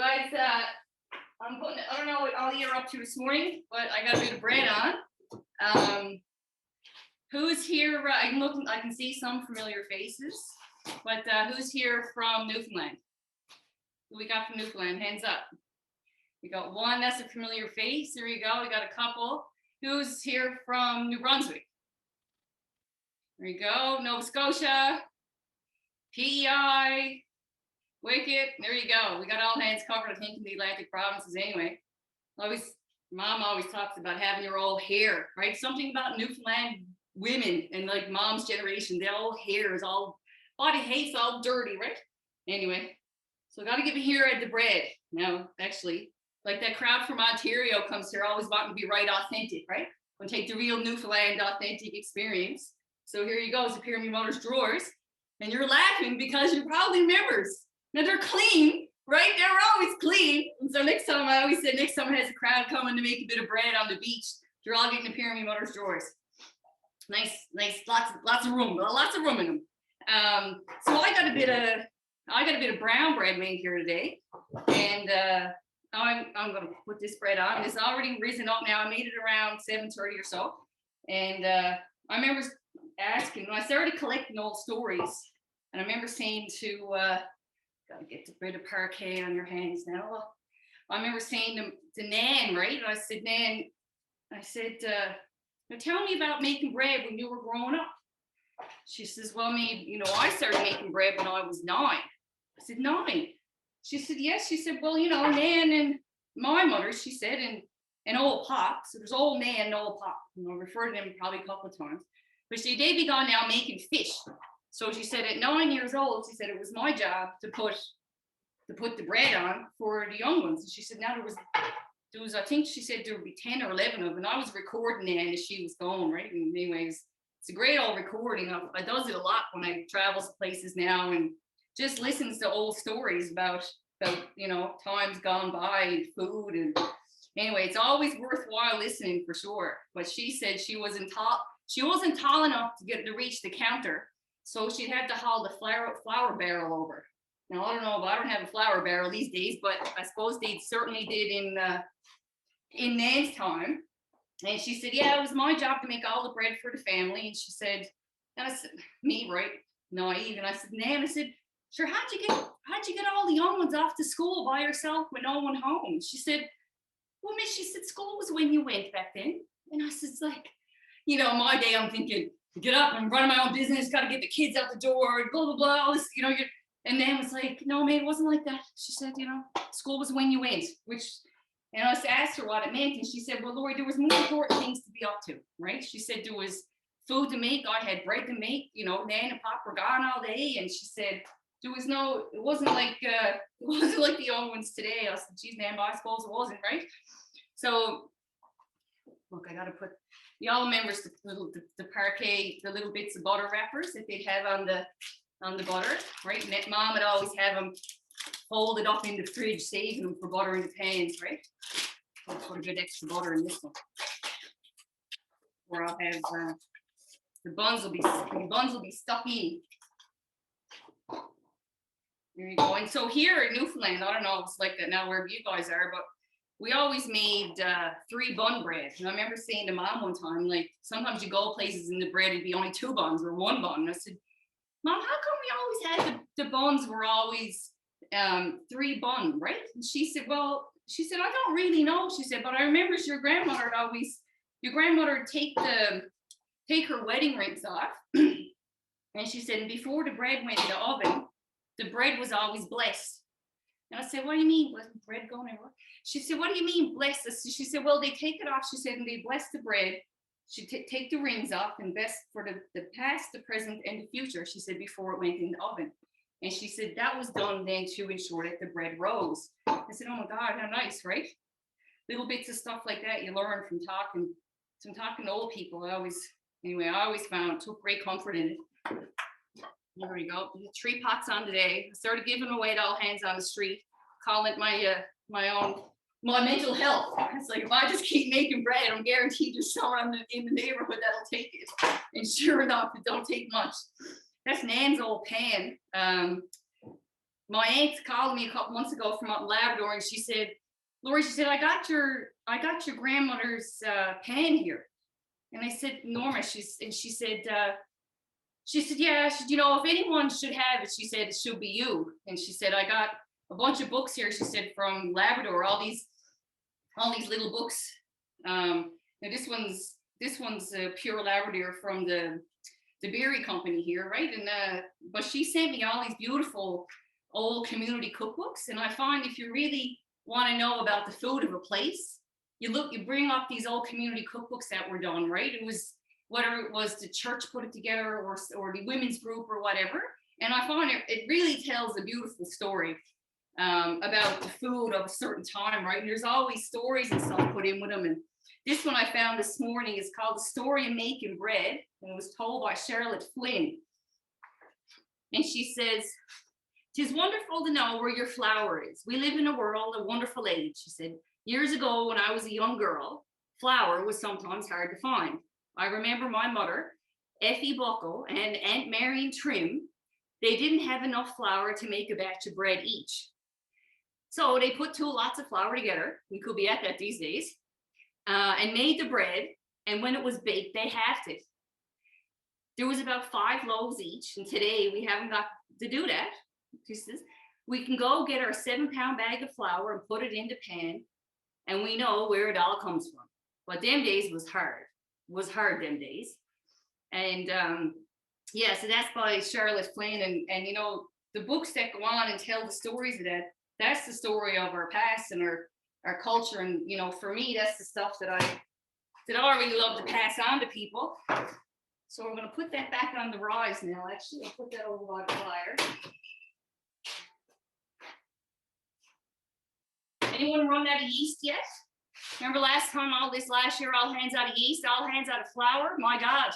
guys, I'm putting, I don't know what all you're up to this morning, but I got a bit of bread on. Who's here? I can see some familiar faces, but who's here from Newfoundland? Who we got from Newfoundland? Hands up. We got one, that's a familiar face. There you go, we got a couple. Who's here from New Brunswick? There you go, Nova Scotia, PEI, Wicked, there you go. We got all hands covered, I think, in the Atlantic provinces anyway. Mom always talks about having your old hair, right? Something about Newfoundland women and like mom's generation, their old hair is all, body hair's all dirty, right? Anyway, so I got to give a here at the bread. Now, actually, like that crowd from Ontario comes here always wanting to be right authentic, right? Want to take the real Newfoundland authentic experience. So here you go, it's a Pyramid Motors drawers. And you're laughing because you're probably members. Now they're clean, right? They're always clean. And so next time, I always say, next time it has a crowd coming to make a bit of bread on the beach, you're all getting the Pyramid Motors drawers. Nice, lots of room in them. So I got a bit of brown bread made here today, and I'm gonna put this bread on. It's already risen up now. I made it around 7:30 or so, and I remember asking when I started collecting old stories, and I remember saying to gotta get the bit of parquet on your hands now. I remember saying to Nan, right? And I said, Nan, now tell me about making bread when you were growing up. She says, well, I started making bread when I was 9. I said, 9? She said, yes. She said, well, Nan and my mother, she said, and old Pop. So there's old Nan and old Pop. I'll refer to them probably a couple of times. But they'd be gone now making fish. So she said at 9 years old, she said it was my job to put the bread on for the young ones. And she said now there was I think she said there would be 10 or 11 of them, and I was recording Nan as she was going, right? And anyways, it's a great old recording. I does it a lot when I travel to places now and just listens to old stories about times gone by, food, and anyway, it's always worthwhile listening for sure. But she said she wasn't tall enough to reach the counter, so she'd have to haul the flour barrel over. Now I don't know, I don't have a flour barrel these days, but I suppose they certainly did in Nan's time. And she said, yeah, it was my job to make all the bread for the family. And she said, and I said, me, right, naive. And I said, Nan, I said, sure, how'd you get all the young ones off to school by yourself with no one home? She said, well, miss, she said, school was when you went back then. And I said, like, my day, I'm thinking, get up and run my own business, got to get the kids out the door, blah, blah, blah, all this, and Nan was like, no, man, it wasn't like that. She said, school was when you went, and I asked her what it meant, and she said, well, Lori, there was more important things to be up to, right? She said there was food to make, I had bread to make, Nan and Pop were gone all day, and she said it wasn't like the young ones today. I said, geez, Nan, I suppose it wasn't, right? So, look, I gotta put, y'all remembers the parquet, the little bits of butter wrappers that they'd have on the butter, right? And Mom would always have them folded up in the fridge, saving them for butter in the pans, right? I'll put a good extra butter in this one. Or I'll have the buns will be stuck in. There you go. And so here in Newfoundland, I don't know if it's like that now wherever you guys are, but we always made 3 bun bread. And I remember saying to Mom one time, like, sometimes you go places and the bread would be only 2 buns or 1 bun. And I said, Mom, how come we always had the buns were always 3 bun, right? And she said, I don't really know. She said, but I remember your grandmother would take her wedding rings off. And she said, before the bread went in the oven, the bread was always blessed. And I said, what do you mean, bread going everywhere? She said, what do you mean blessed? She said, well, they take it off. She said, and they bless the bread. She'd take the rings off and best for the past, the present, and the future, she said, before it went in the oven. And she said that was done then to ensure that the bread rose. I said, oh my God, how nice, right? Little bits of stuff like that you learn from talking to old people. I always found, took great comfort in it. There we go. 3 pots on today. I started giving away to all hands on the street, calling it my mental health. It's like, if I just keep making bread, I'm guaranteed there's someone in the neighborhood that'll take it. And sure enough, it don't take much. That's Nan's old pan. my aunt called me a couple months ago from out in Labrador, and she said, Lori, she said, I got your grandmother's pan here. And I said, Norma, she said, yeah, she said, you know, if anyone should have it, she said, it should be you. And she said, I got a bunch of books here, she said, from Labrador, all these little books. Now this one's pure Labrador from the Berry Company here, right? And but she sent me all these beautiful old community cookbooks. And I find if you really want to know about the food of a place, you bring up these old community cookbooks that were done, right? It was, whether it was the church put it together or the women's group or whatever. And I find it really tells a beautiful story about the food of a certain time, right? And there's always stories and stuff put in with them. And this one I found this morning is called The Story of Making Bread, and it was told by Charlotte Flynn. And she says, "'Tis wonderful to know where your flour is. We live in a world of wonderful age," she said. "Years ago, when I was a young girl, flour was sometimes hard to find. I remember my mother, Effie Buckle, and Aunt Marion Trim, they didn't have enough flour to make a batch of bread each. So they put two lots of flour together, we could be at that these days, and made the bread, and when it was baked, they halved it. There was about 5 loaves each, and today we haven't got to do that. She says, we can go get our 7-pound bag of flour and put it in the pan, and we know where it all comes from. But them days was hard. It was hard them days." And yeah, so that's by Charlotte Flynn. And you know, the books that go on and tell the stories of that, that's the story of our past and our culture. And you know, for me, that's the stuff that I really love to pass on to people. So we're going to put that back on the rise now. Actually, I'll put that over by the fire. Anyone run out of yeast yet? Remember last year, all hands out of yeast, all hands out of flour? My God.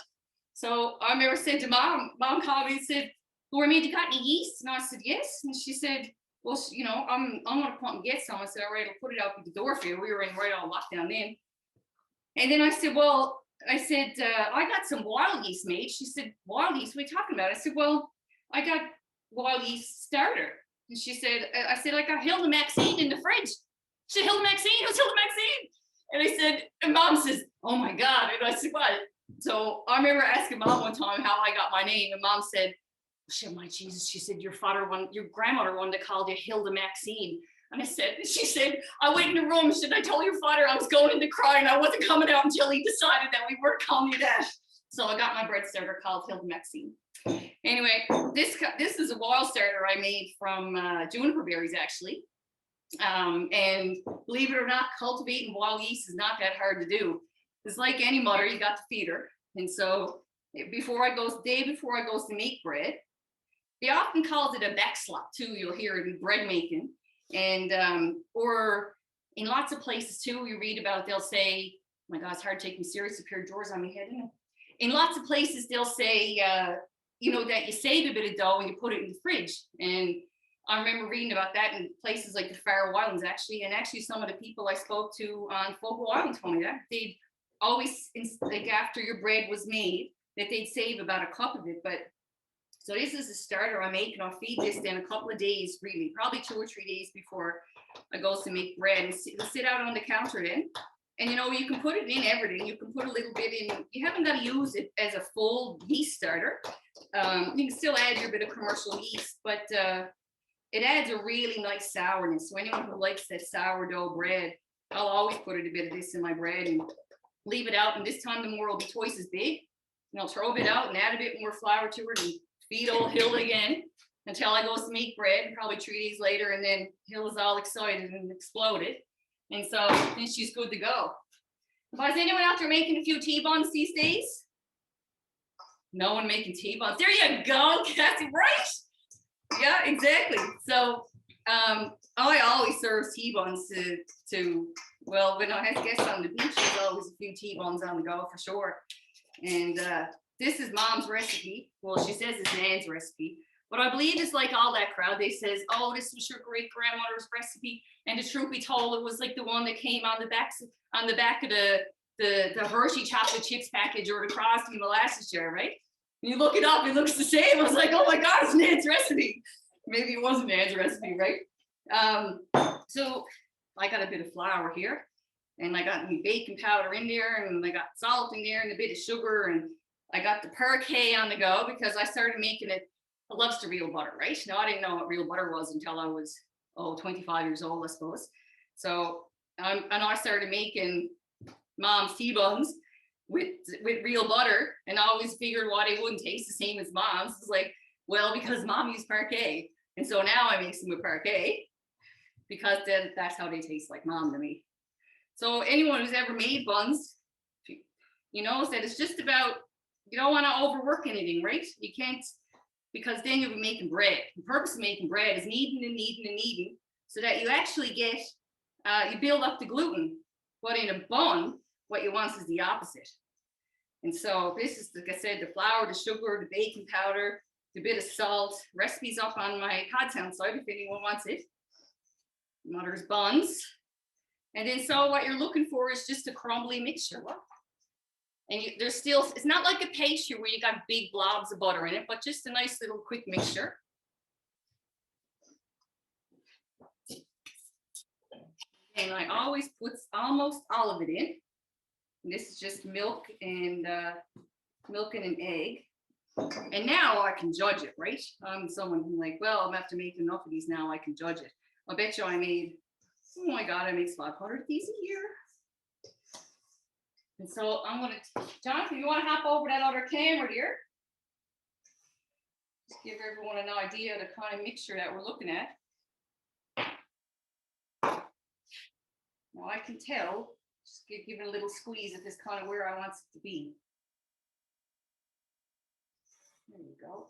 So I remember saying to mom called me and said, "Lori, you got any yeast?" And I said, "Yes." And she said, "Well, you know, I'm going to come and get some." I said, "All right, I'll put it out at the door for you." We were in right on lockdown then. And then I said, I got some wild yeast made. She said, "Wild yeast? What are you talking about?" I said, "Well, I got wild yeast starter." And she said, I said, "I got Hilda Maxine in the fridge." She said, "Hilda Maxine? Who's Hilda Maxine?" And I said, and mom says, "Oh my God." And I said, "What?" So I remember asking mom one time how I got my name, and mom said, "She said, my Jesus," she said, your grandmother wanted to call you Hilda Maxine." And she said, "I went in the room, she said, I told your father I was going into crying. I wasn't coming out until he decided that we weren't calling you that." So I got my bread starter called Hilda Maxine. Anyway, this is a wild starter I made from juniper berries, actually. And believe it or not, cultivating wild yeast is not that hard to do. It's like any mother, you got to feed her. And so day before I goes to make bread, they often calls it a backslop too. You'll hear it in bread making. And or in lots of places too, you read about, they'll say, "Oh my God, it's hard to take me serious, a pair of drawers on my head." In lots of places, they'll say, you know, that you save a bit of dough and you put it in the fridge. And I remember reading about that in places like the Faroe Islands, actually. And actually, some of the people I spoke to on Fogo Island told me that they'd always, like after your bread was made, that they'd save about a cup of it. But so this is a starter I make, and I'll feed this in a couple of days, really, probably 2 or 3 days before I go to make bread. And it'll sit out on the counter then. And you know, you can put it in everything. You can put a little bit in. You haven't got to use it as a full yeast starter. You can still add your bit of commercial yeast, but it adds a really nice sourness. So anyone who likes that sourdough bread, I'll always put a bit of this in my bread and leave it out. And this time the more will be twice as big. And I'll throw a bit out and add a bit more flour to it and feed old Hilda again until I go to make bread, probably 3 days later. And then Hilda's all excited and exploded. And so then she's good to go. But is anyone out there making a few T-buns these days? No one making T-buns. There you go, Kathy, right? Yeah, exactly. So I always serve T-buns to well, when I have guests on the beach, there's always a few T-buns on the go for sure. And this is Mom's recipe. Well, she says it's Nan's recipe, but I believe it's like all that crowd. They says, "Oh, this was your great grandmother's recipe." And the truth be told, it was like the one that came on the back of the Hershey chocolate chips package or the Crosby molasses jar, right? And you look it up, it looks the same. I was like, "Oh my God, it's Nan's recipe." Maybe it wasn't Nan's recipe, right? So I got a bit of flour here, and I got my baking powder in there, and I got salt in there, and a bit of sugar, and I got the parquet on the go because I started making it. I loves the real butter, right? Now I didn't know what real butter was until I was 25 years old, I suppose. So and I started making mom's tea buns with real butter, and I always figured why they wouldn't taste the same as mom's. It's like, well, because mom used parquet, and so now I make some with parquet because then that's how they taste like mom to me. So anyone who's ever made buns, you know, that it's just about, you don't want to overwork anything, right? You can't, because then you'll be making bread. The purpose of making bread is kneading and kneading and kneading so that you actually get, you build up the gluten. But in a bun, what you want is the opposite. And so this is, like I said, the flour, the sugar, the baking powder, the bit of salt. Recipes up on my Codtown site if anyone wants it. Mother's buns. And then so what you're looking for is just a crumbly mixture. And there's still, it's not like a pastry where you got big blobs of butter in it, but just a nice little quick mixture. And I always put almost all of it in. And this is just milk and an egg. And now I can judge it, right? I'm someone who's like, well, I'm have to make enough of these now, I can judge it. I bet you I made, oh my God, I make 500 of these a year. And so I'm gonna, Jonathan, you wanna hop over that other camera here? Just give everyone an idea of the kind of mixture that we're looking at. Now I can tell, just give it a little squeeze if this kind of where I want it to be. There you go.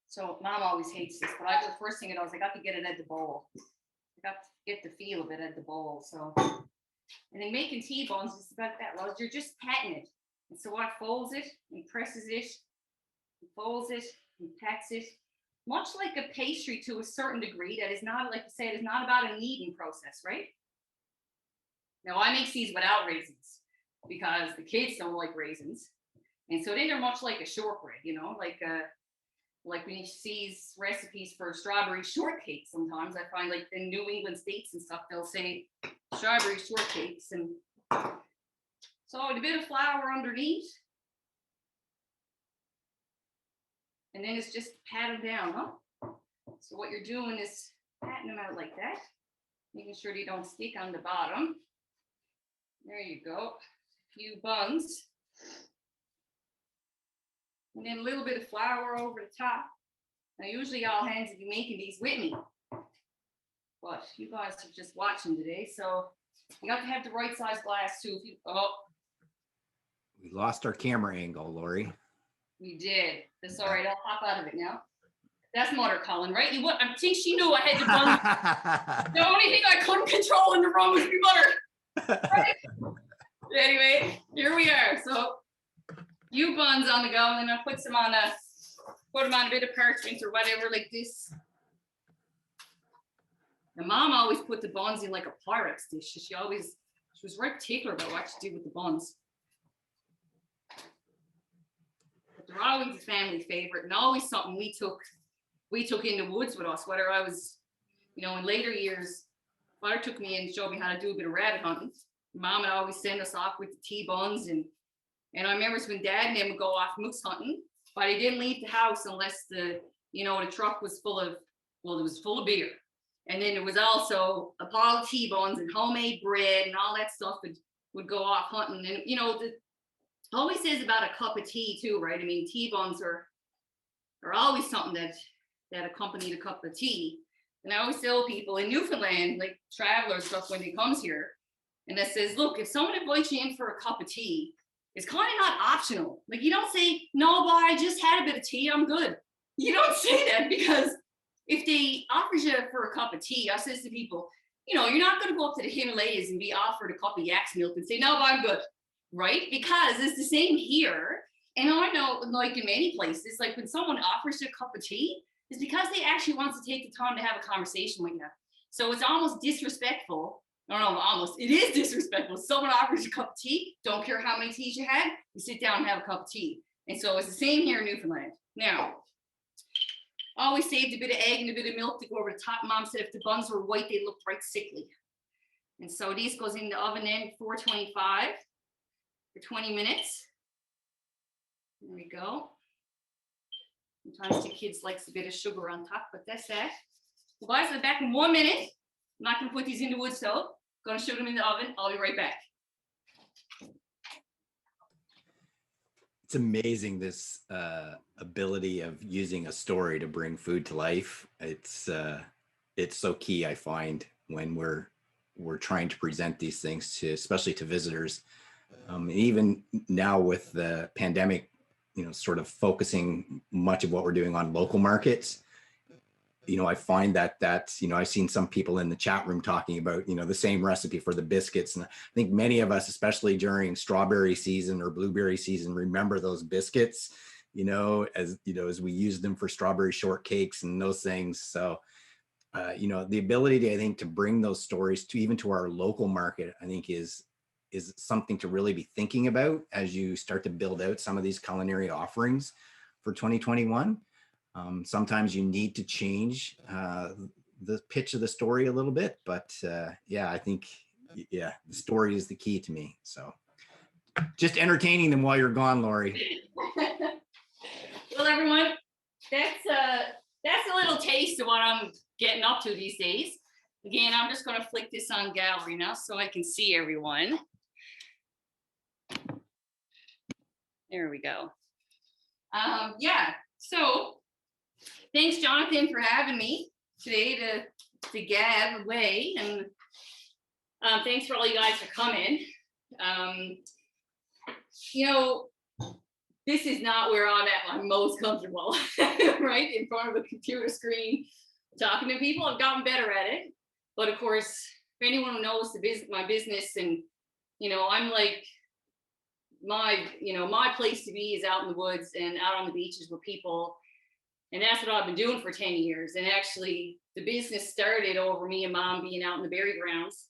So mom always hates this, but the first thing it was, I got to get it at the bowl. I got to get the feel of it at the bowl. So, and then making tea buns is about that, Rose. You're just patting it. And so what folds it and presses it, and folds it and pats it. Much like a pastry to a certain degree, that is not, like you said, is not about a kneading process, right? Now I make these without raisins because the kids don't like raisins. And so then they're much like a shortbread, you know, like when you see recipes for strawberry shortcake, sometimes I find like in New England states and stuff, they'll say strawberry shortcakes. And so a bit of flour underneath. And then it's just pat them down, huh? So what you're doing is patting them out like that, making sure they don't stick on the bottom. There you go, a few buns. And then a little bit of flour over the top. Now usually all hands would be making these with me, but you guys are just watching today, so you got to have the right size glass too. If you, we lost our camera angle, Lori. We did. That's all right. I'll hop out of it now. That's Mother Colin, right? I think she knew I had to run. The only thing I couldn't control in the room was my mother. Right? Anyway, here we are. So few buns on the go, and then I put them on a bit of parchment or whatever like this. And mom always put the buns in like a Pyrex dish. She was very particular about what she did with the buns. But they're always a family favorite and always something we took in the woods with us, whether I was, you know, in later years, father took me and showed me how to do a bit of rabbit hunting. Mom would always send us off with the tea buns, and I remember when Dad and them would go off moose hunting, but they didn't leave the house unless the truck was full of, well, it was full of beer. And then there was also a pile of tea buns and homemade bread and all that stuff would go off hunting. And, you know, always says about a cup of tea too, right? I mean, tea buns are always something that accompany the cup of tea. And I always tell people in Newfoundland, like travelers stuff when they comes here, and that says, look, if someone invites you in for a cup of tea, it's kind of not optional. Like you don't say, no, boy, I just had a bit of tea, I'm good. You don't say that, because if they offer you for a cup of tea, I says to people, you know, you're not going to go up to the Himalayas and be offered a cup of yak's milk and say, no, I'm good, right? Because it's the same here. And I know, like in many places, like when someone offers you a cup of tea, it's because they actually want to take the time to have a conversation with you. So it's almost disrespectful. No, almost. It is disrespectful. Someone offers you a cup of tea, don't care how many teas you had, you sit down and have a cup of tea. And so it's the same here in Newfoundland. Now, I always saved a bit of egg and a bit of milk to go over the top. Mom said if the buns were white, they looked right sickly. And so these goes in the oven then 425 for 20 minutes. There we go. Sometimes the kids likes a bit of sugar on top, but that's that. Well, guys, I'll be back in 1 minute. I'm not gonna put these in the wood stove. Gonna shoot them in the oven. I'll be right back. It's amazing, this ability of using a story to bring food to life. It's so key, I find, when we're trying to present these things to, especially to visitors. Even now with the pandemic, sort of focusing much of what we're doing on local markets. I find that I've seen some people in the chat room talking about, the same recipe for the biscuits. And I think many of us, especially during strawberry season or blueberry season, remember those biscuits, as we use them for strawberry shortcakes and those things. So, the ability, I think, to bring those stories to even to our local market, I think is something to really be thinking about as you start to build out some of these culinary offerings for 2021. Sometimes you need to change the pitch of the story a little bit, but I think, the story is the key to me. So just entertaining them while you're gone, Lori. Well, everyone, that's a little taste of what I'm getting up to these days. Again, I'm just going to flick this on gallery now so I can see everyone. There we go. So thanks, Jonathan, for having me today to gab away, and thanks for all you guys for coming. This is not where I'm at my most comfortable, right? In front of a computer screen, talking to people. I've gotten better at it. But of course, if anyone who knows my business, and, I'm like, my place to be is out in the woods and out on the beaches with people. And that's what I've been doing for 10 years. And actually, the business started over me and Mom being out in the berry grounds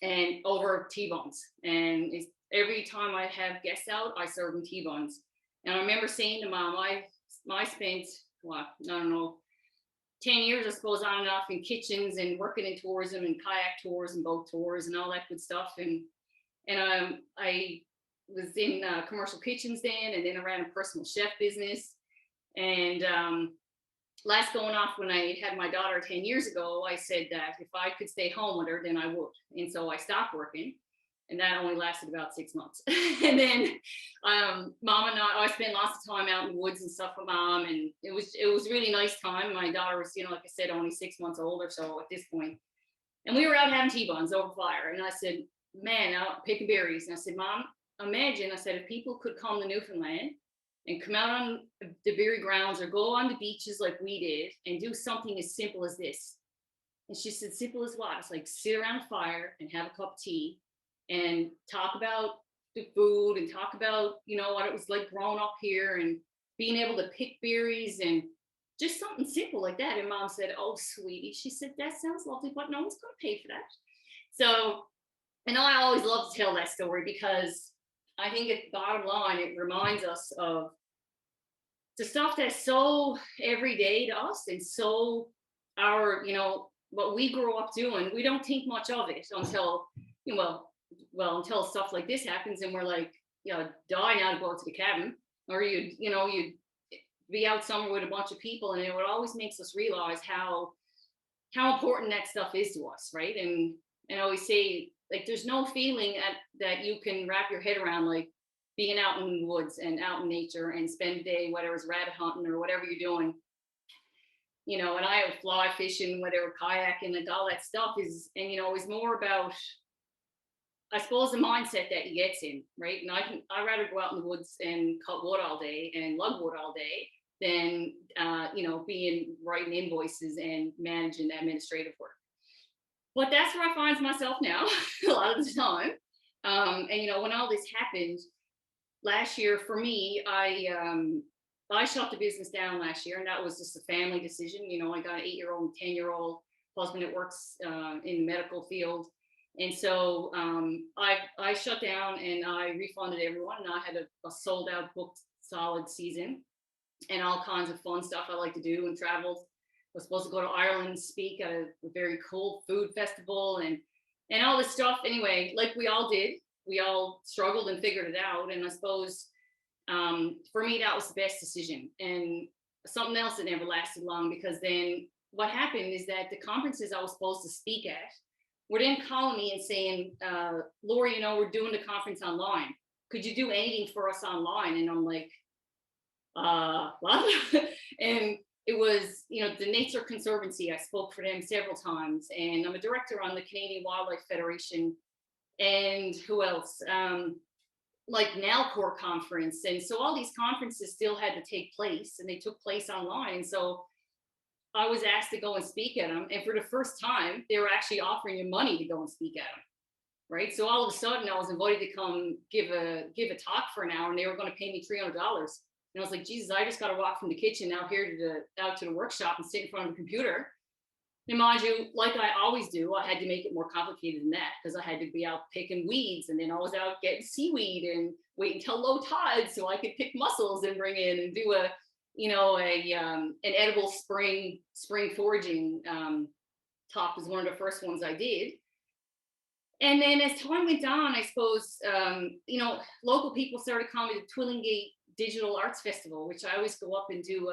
and over T-bones. And every time I have guests out, I serve them T-bones. And I remember saying to Mom, I spent, I don't know, 10 years, I suppose, on and off in kitchens and working in tourism and kayak tours and boat tours and all that good stuff. And I was in commercial kitchens then, and then I ran a personal chef business. And last going off, when I had my daughter 10 years ago, I said that if I could stay home with her, then I would. And so I stopped working, and that only lasted about 6 months. And then Mom and I spent lots of time out in the woods and stuff with Mom, and it was really nice time. My daughter was, like I said, only 6 months old or so at this point. And we were out having T-bones over fire. And I said, man, out picking berries. And I said, Mom, imagine, I said, if people could come to Newfoundland and come out on the berry grounds or go on the beaches like we did and do something as simple as this. And she said, simple as what? It's like sit around a fire and have a cup of tea and talk about the food and talk about, what it was like growing up here and being able to pick berries and just something simple like that. And Mom said, oh, sweetie, she said, that sounds lovely, but no one's going to pay for that. So, and I always love to tell that story because I think at the bottom line, it reminds us of the stuff that's so everyday to us and so our, what we grew up doing. We don't think much of it until, until stuff like this happens and we're like, die now to go out to the cabin, or you'd be out somewhere with a bunch of people, and it would always makes us realize how important that stuff is to us, right? And I always say, like, there's no feeling that you can wrap your head around, like being out in the woods and out in nature and spend a day, whether it's rabbit hunting or whatever you're doing, and I have fly fishing, whether kayaking, like all that stuff is, and is more about, I suppose, the mindset that you get in, right? And I'd rather go out in the woods and cut wood all day and lug wood all day than being writing invoices and managing administrative work. But that's where I find myself now a lot of the time. And when all this happened last year, for me, I shut the business down last year, and that was just a family decision. I got an 8-year-old and 10-year-old husband that works in the medical field. And so I shut down and I refunded everyone, and I had a sold out, booked solid season. and all kinds of fun stuff I like to do and travel. Was supposed to go to Ireland and speak at a very cool food festival and all this stuff. Anyway, like we all did, we all struggled and figured it out. And I suppose for me, that was the best decision. And something else that never lasted long, because then what happened is that the conferences I was supposed to speak at were then calling me and saying, Lori, you know, we're doing the conference online. Could you do anything for us online? And I'm like, what? And it was, you know, the Nature Conservancy. I spoke for them several times, and I'm a director on the Canadian Wildlife Federation. And who else? Like Nalcor conference. And so all these conferences still had to take place, and they took place online. So I was asked to go and speak at them. And for the first time, they were actually offering you money to go and speak at them. Right. So all of a sudden I was invited to come give a talk for an hour, and they were going to pay me $300. And I was like, Jesus, I just got to walk from the kitchen out here out to the workshop and sit in front of the computer. And mind you, like I always do, I had to make it more complicated than that, because I had to be out picking weeds, and then I was out getting seaweed and wait until low tide so I could pick mussels and bring in and do an edible spring foraging talk was one of the first ones I did. And then as time went on, I suppose, local people started coming to Twillingate Digital Arts Festival, which I always go up and do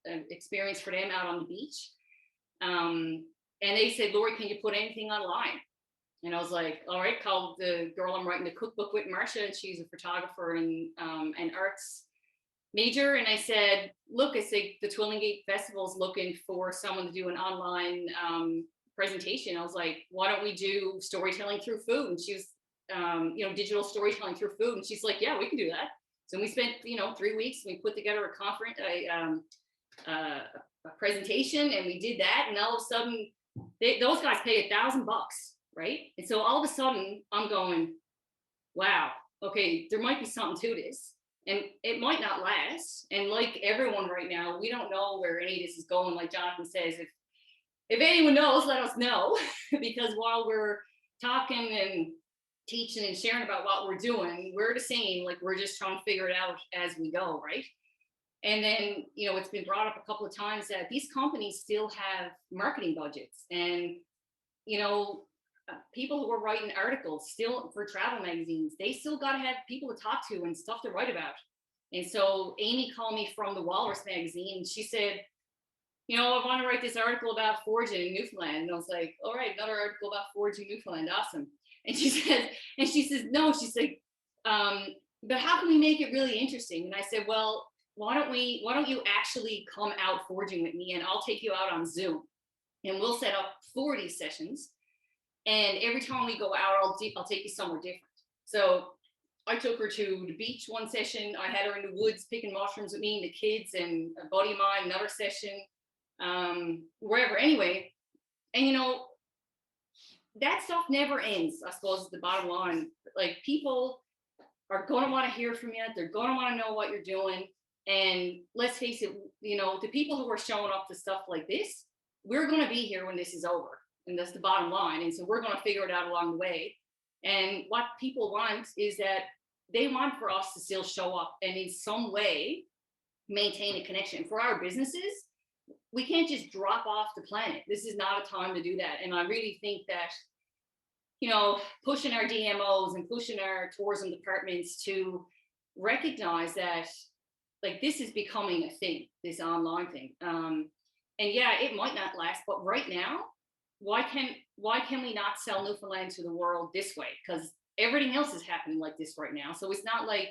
an experience for them out on the beach. And they said, Lori, can you put anything online? And I was like, all right, called the girl I'm writing the cookbook with, Marcia, and she's a photographer and arts major. And I said, look, the Twillingate Festival is looking for someone to do an online presentation. I was like, why don't we do storytelling through food? And she was, digital storytelling through food. And she's like, yeah, we can do that. So we spent, 3 weeks, and we put together a conference, a presentation, and we did that. And all of a sudden, those guys pay $1,000, right? And so all of a sudden, I'm going, wow, okay, there might be something to this, and it might not last. And like everyone right now, we don't know where any of this is going. Like Jonathan says, if anyone knows, let us know, because while we're talking and teaching and sharing about what we're doing, we're the same, like we're just trying to figure it out as we go, right? And then, it's been brought up a couple of times that these companies still have marketing budgets, and, people who are writing articles still for travel magazines, they still got to have people to talk to and stuff to write about. And so Amy called me from the Walrus magazine, and she said, I want to write this article about foraging in Newfoundland. And I was like, all right, another article about foraging in Newfoundland. Awesome. And she says, no, she's like, but how can we make it really interesting? And I said, well, why don't you actually come out foraging with me, and I'll take you out on Zoom, and we'll set up 4 of these sessions. And every time we go out, I'll take you somewhere different. So I took her to the beach one session. I had her in the woods picking mushrooms with me and the kids, and a buddy of mine, another session, wherever. Anyway, and that stuff never ends, I suppose, is the bottom line. Like, people are going to want to hear from you. They're going to want to know what you're doing. And let's face it, the people who are showing up to stuff like this, we're going to be here when this is over. And that's the bottom line. And so we're going to figure it out along the way. And what people want is that they want for us to still show up and in some way maintain a connection. For our businesses, we can't just drop off the planet. This is not a time to do that. And I really think that, pushing our DMOs and pushing our tourism departments to recognize that, like, this is becoming a thing, this online thing. And yeah, it might not last, but right now, why can we not sell Newfoundland to the world this way? Because everything else is happening like this right now. So it's not like,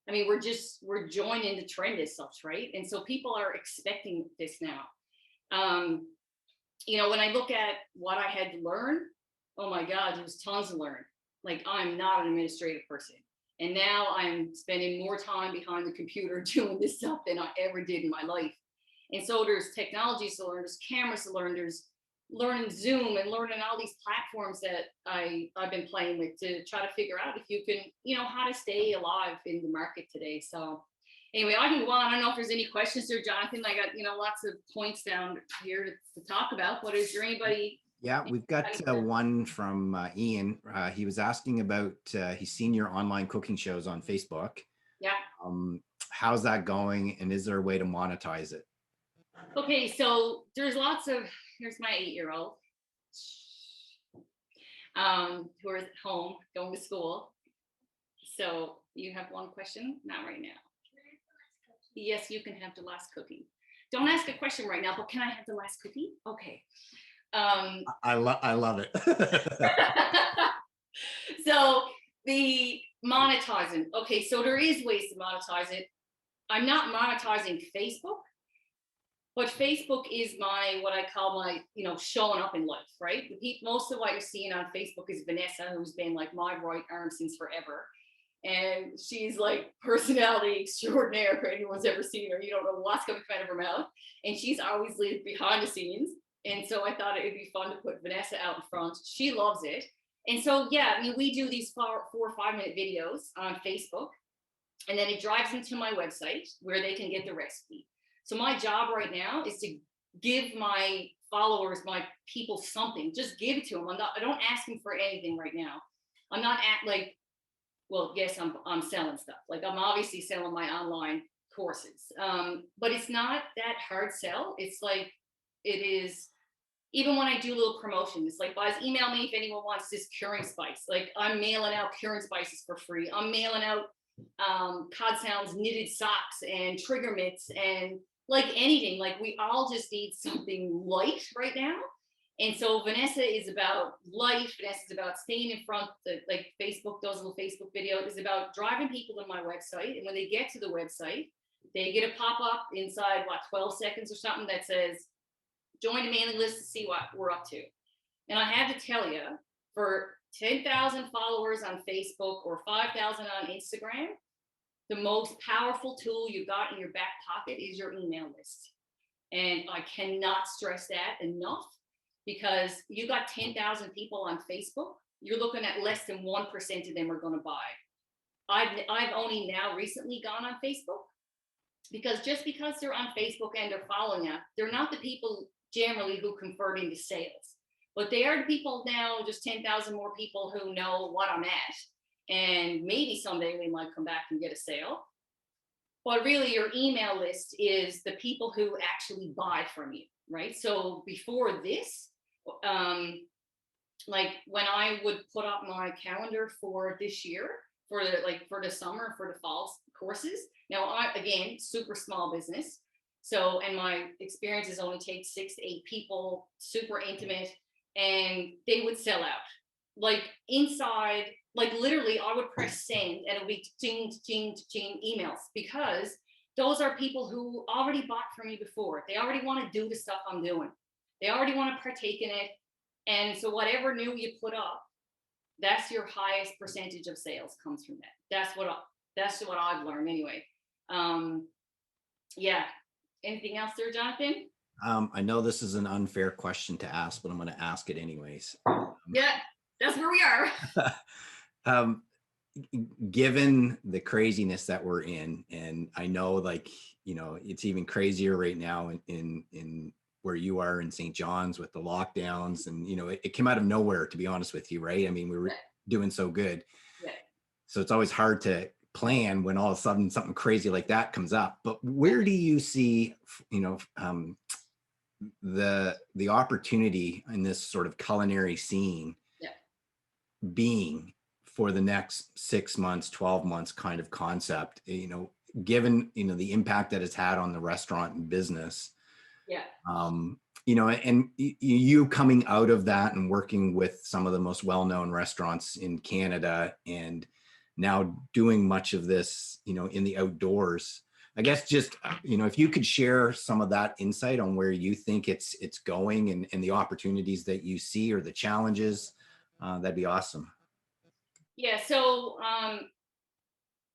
we're joining the trend as such, right? And so people are expecting this now. When I look at what I had to learn, oh my God, there was tons to learn. Like, I'm not an administrative person. And now I'm spending more time behind the computer doing this stuff than I ever did in my life. And so there's technologies to learn, there's cameras to learn, there's learning Zoom and learning all these platforms that I've been playing with to try to figure out if you can, how to stay alive in the market today. So anyway, I can go on. I don't know if there's any questions there, Jonathan. I got, lots of points down here to talk about. But is there anybody? Yeah, we've got one from Ian. He was asking about, he's seen your online cooking shows on Facebook. Yeah. how's that going? And is there a way to monetize it? Okay, so there's lots of, here's my 8-year-old who are at home going to school. So you have one question? Not right now. Yes, you can have the last cookie. Don't ask a question right now, but can I have the last cookie? Okay. I love it. So the monetizing. Okay, so there is ways to monetize it. I'm not monetizing Facebook, but Facebook is my, what I call my, showing up in life, right? Most of what you're seeing on Facebook is Vanessa, who's been like my right arm since forever. And she's like personality extraordinaire. If anyone's ever seen her, you don't know what's coming out of her mouth. And she's always lived behind the scenes. And so I thought it'd be fun to put Vanessa out in front. She loves it. And so, yeah, I mean, we do these 4 or 5 minute videos on Facebook, and then it drives them to my website where they can get the recipe. So my job right now is to give my followers, my people, something. Just give it to them. I don't ask them for anything right now. I'm not at like, well, yes, I'm selling stuff. Like I'm obviously selling my online courses, but it's not that hard sell. It's like, it is, even when I do little promotions, it's like, guys, email me if anyone wants this curing spice. Like I'm mailing out curing spices for free. I'm mailing out Cod Sounds knitted socks and trigger mitts and like anything. Like we all just need something light right now. And so Vanessa is about life. Vanessa is about staying in front, like Facebook, those little Facebook videos is about driving people to my website. And when they get to the website, they get a pop-up inside 12 seconds or something that says, join the mailing list to see what we're up to. And I have to tell you, for 10,000 followers on Facebook or 5,000 on Instagram, the most powerful tool you got in your back pocket is your email list. And I cannot stress that enough, because you got 10,000 people on Facebook, you're looking at less than 1% of them are going to buy. I've only now recently gone on Facebook, because just because they're on Facebook and they're following you, they're not the people generally who convert into sales, but they are the people now, just 10,000 more people who know what I'm at. And maybe someday we might come back and get a sale. But really your email list is the people who actually buy from you, right? So before this, like when I would put up my calendar for this year, for the summer, for the fall courses. Now again, super small business. So, and my experiences only take 6 to 8 people, super intimate, and they would sell out. Like inside, like literally I would press send and it would be ting, ting, ting emails, because those are people who already bought from me before. They already want to do the stuff I'm doing. They already want to partake in it. And so whatever new you put up, that's your highest percentage of sales comes from that. That's what I've learned anyway. Yeah. Anything else there, Jonathan? I know this is an unfair question to ask, but I'm going to ask it anyways. Yeah, that's where we are. Given the craziness that we're in, and I know, like, it's even crazier right now in where you are in St. John's with the lockdowns, and it came out of nowhere, to be honest with you, right? I mean, we were doing so good. Yeah. So it's always hard to plan when all of a sudden something crazy like that comes up. But where do you see, the opportunity in this sort of culinary scene being for the next 6 months, 12 months kind of concept, given, the impact that it's had on the restaurant and business? Yeah. And you coming out of that and working with some of the most well-known restaurants in Canada, and now doing much of this, in the outdoors, I guess just, if you could share some of that insight on where you think it's going, and the opportunities that you see or the challenges, that'd be awesome. Yeah. So,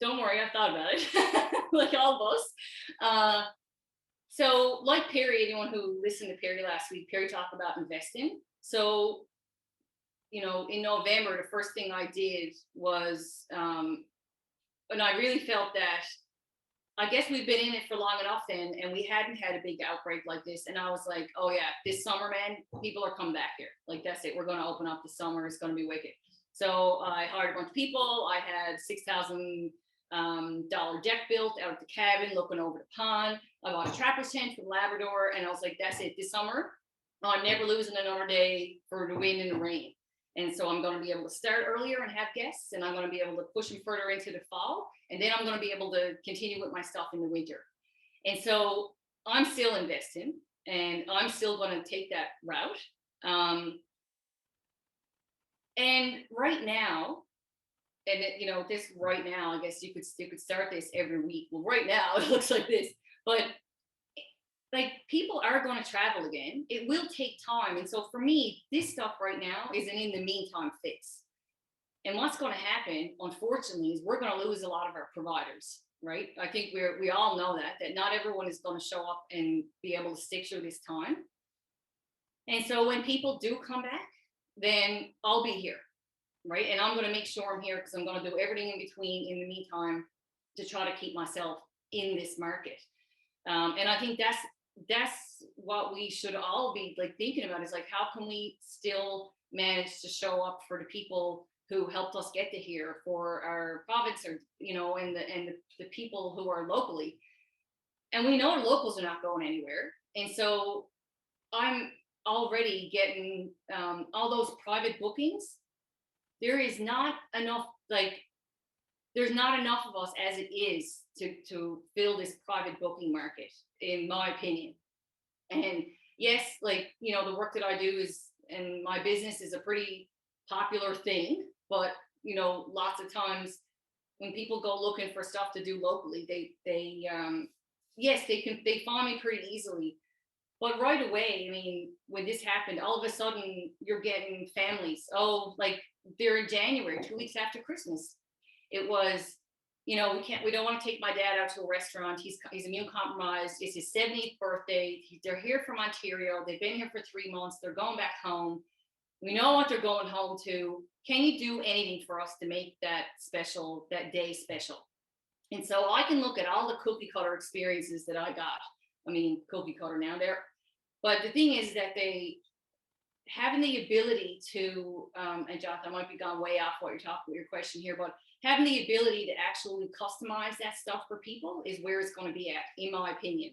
don't worry, I've thought about it, like all of us. So like Perry, anyone who listened to Perry last week, Perry talked about investing. So, in November, the first thing I did was, and I really felt that, I guess we've been in it for long enough then, and we hadn't had a big outbreak like this. And I was like, oh yeah, this summer, man, people are coming back here. Like, that's it. We're going to open up this summer. It's going to be wicked. So I hired a bunch of people. I had 6,000 dollar deck built out at the cabin, looking over the pond. I bought a trapper's tent from Labrador, and I was like, that's it. This summer, I'm never losing another day for the wind and the rain. And so I'm going to be able to start earlier and have guests, and I'm going to be able to push them further into the fall. And then I'm going to be able to continue with my stuff in the winter. And so I'm still investing, and I'm still going to take that route. And right now, and it, this right now, I guess you could start this every week. Well, right now it looks like this, but like people are going to travel again. It will take time. And so for me, this stuff right now is an in the meantime fix. And what's going to happen, unfortunately, is we're going to lose a lot of our providers, right? I think we all know that not everyone is going to show up and be able to stick through this time. And so when people do come back, then I'll be here, right? And I'm going to make sure I'm here because I'm going to do everything in between in the meantime to try to keep myself in this market. And I think that's what we should all be like thinking about, is like, how can we still manage to show up for the people who helped us get to here, for our province, or and the people who are locally. And we know the locals are not going anywhere. And so I'm already getting all those private bookings. There is not enough, there's not enough of us as it is to fill this private booking market, in my opinion. And yes, the work that I do is, and my business is a pretty popular thing, but lots of times when people go looking for stuff to do locally, they find me pretty easily. But right away, I mean, when this happened, all of a sudden you're getting families. Oh, they're in January, 2 weeks after Christmas. It was, we don't want to take my dad out to a restaurant. He's immune compromised. It's his 70th birthday. They're here from Ontario. They've been here for 3 months. They're going back home. We know what they're going home to. Can you do anything for us to make that day special? And so I can look at all the cookie cutter experiences that I got. I mean, cookie cutter now there. But the thing is that they having the ability to, and Jonathan, I might be gone way off what you're talking about, your question here, but having the ability to actually customize that stuff for people is where it's going to be at, in my opinion.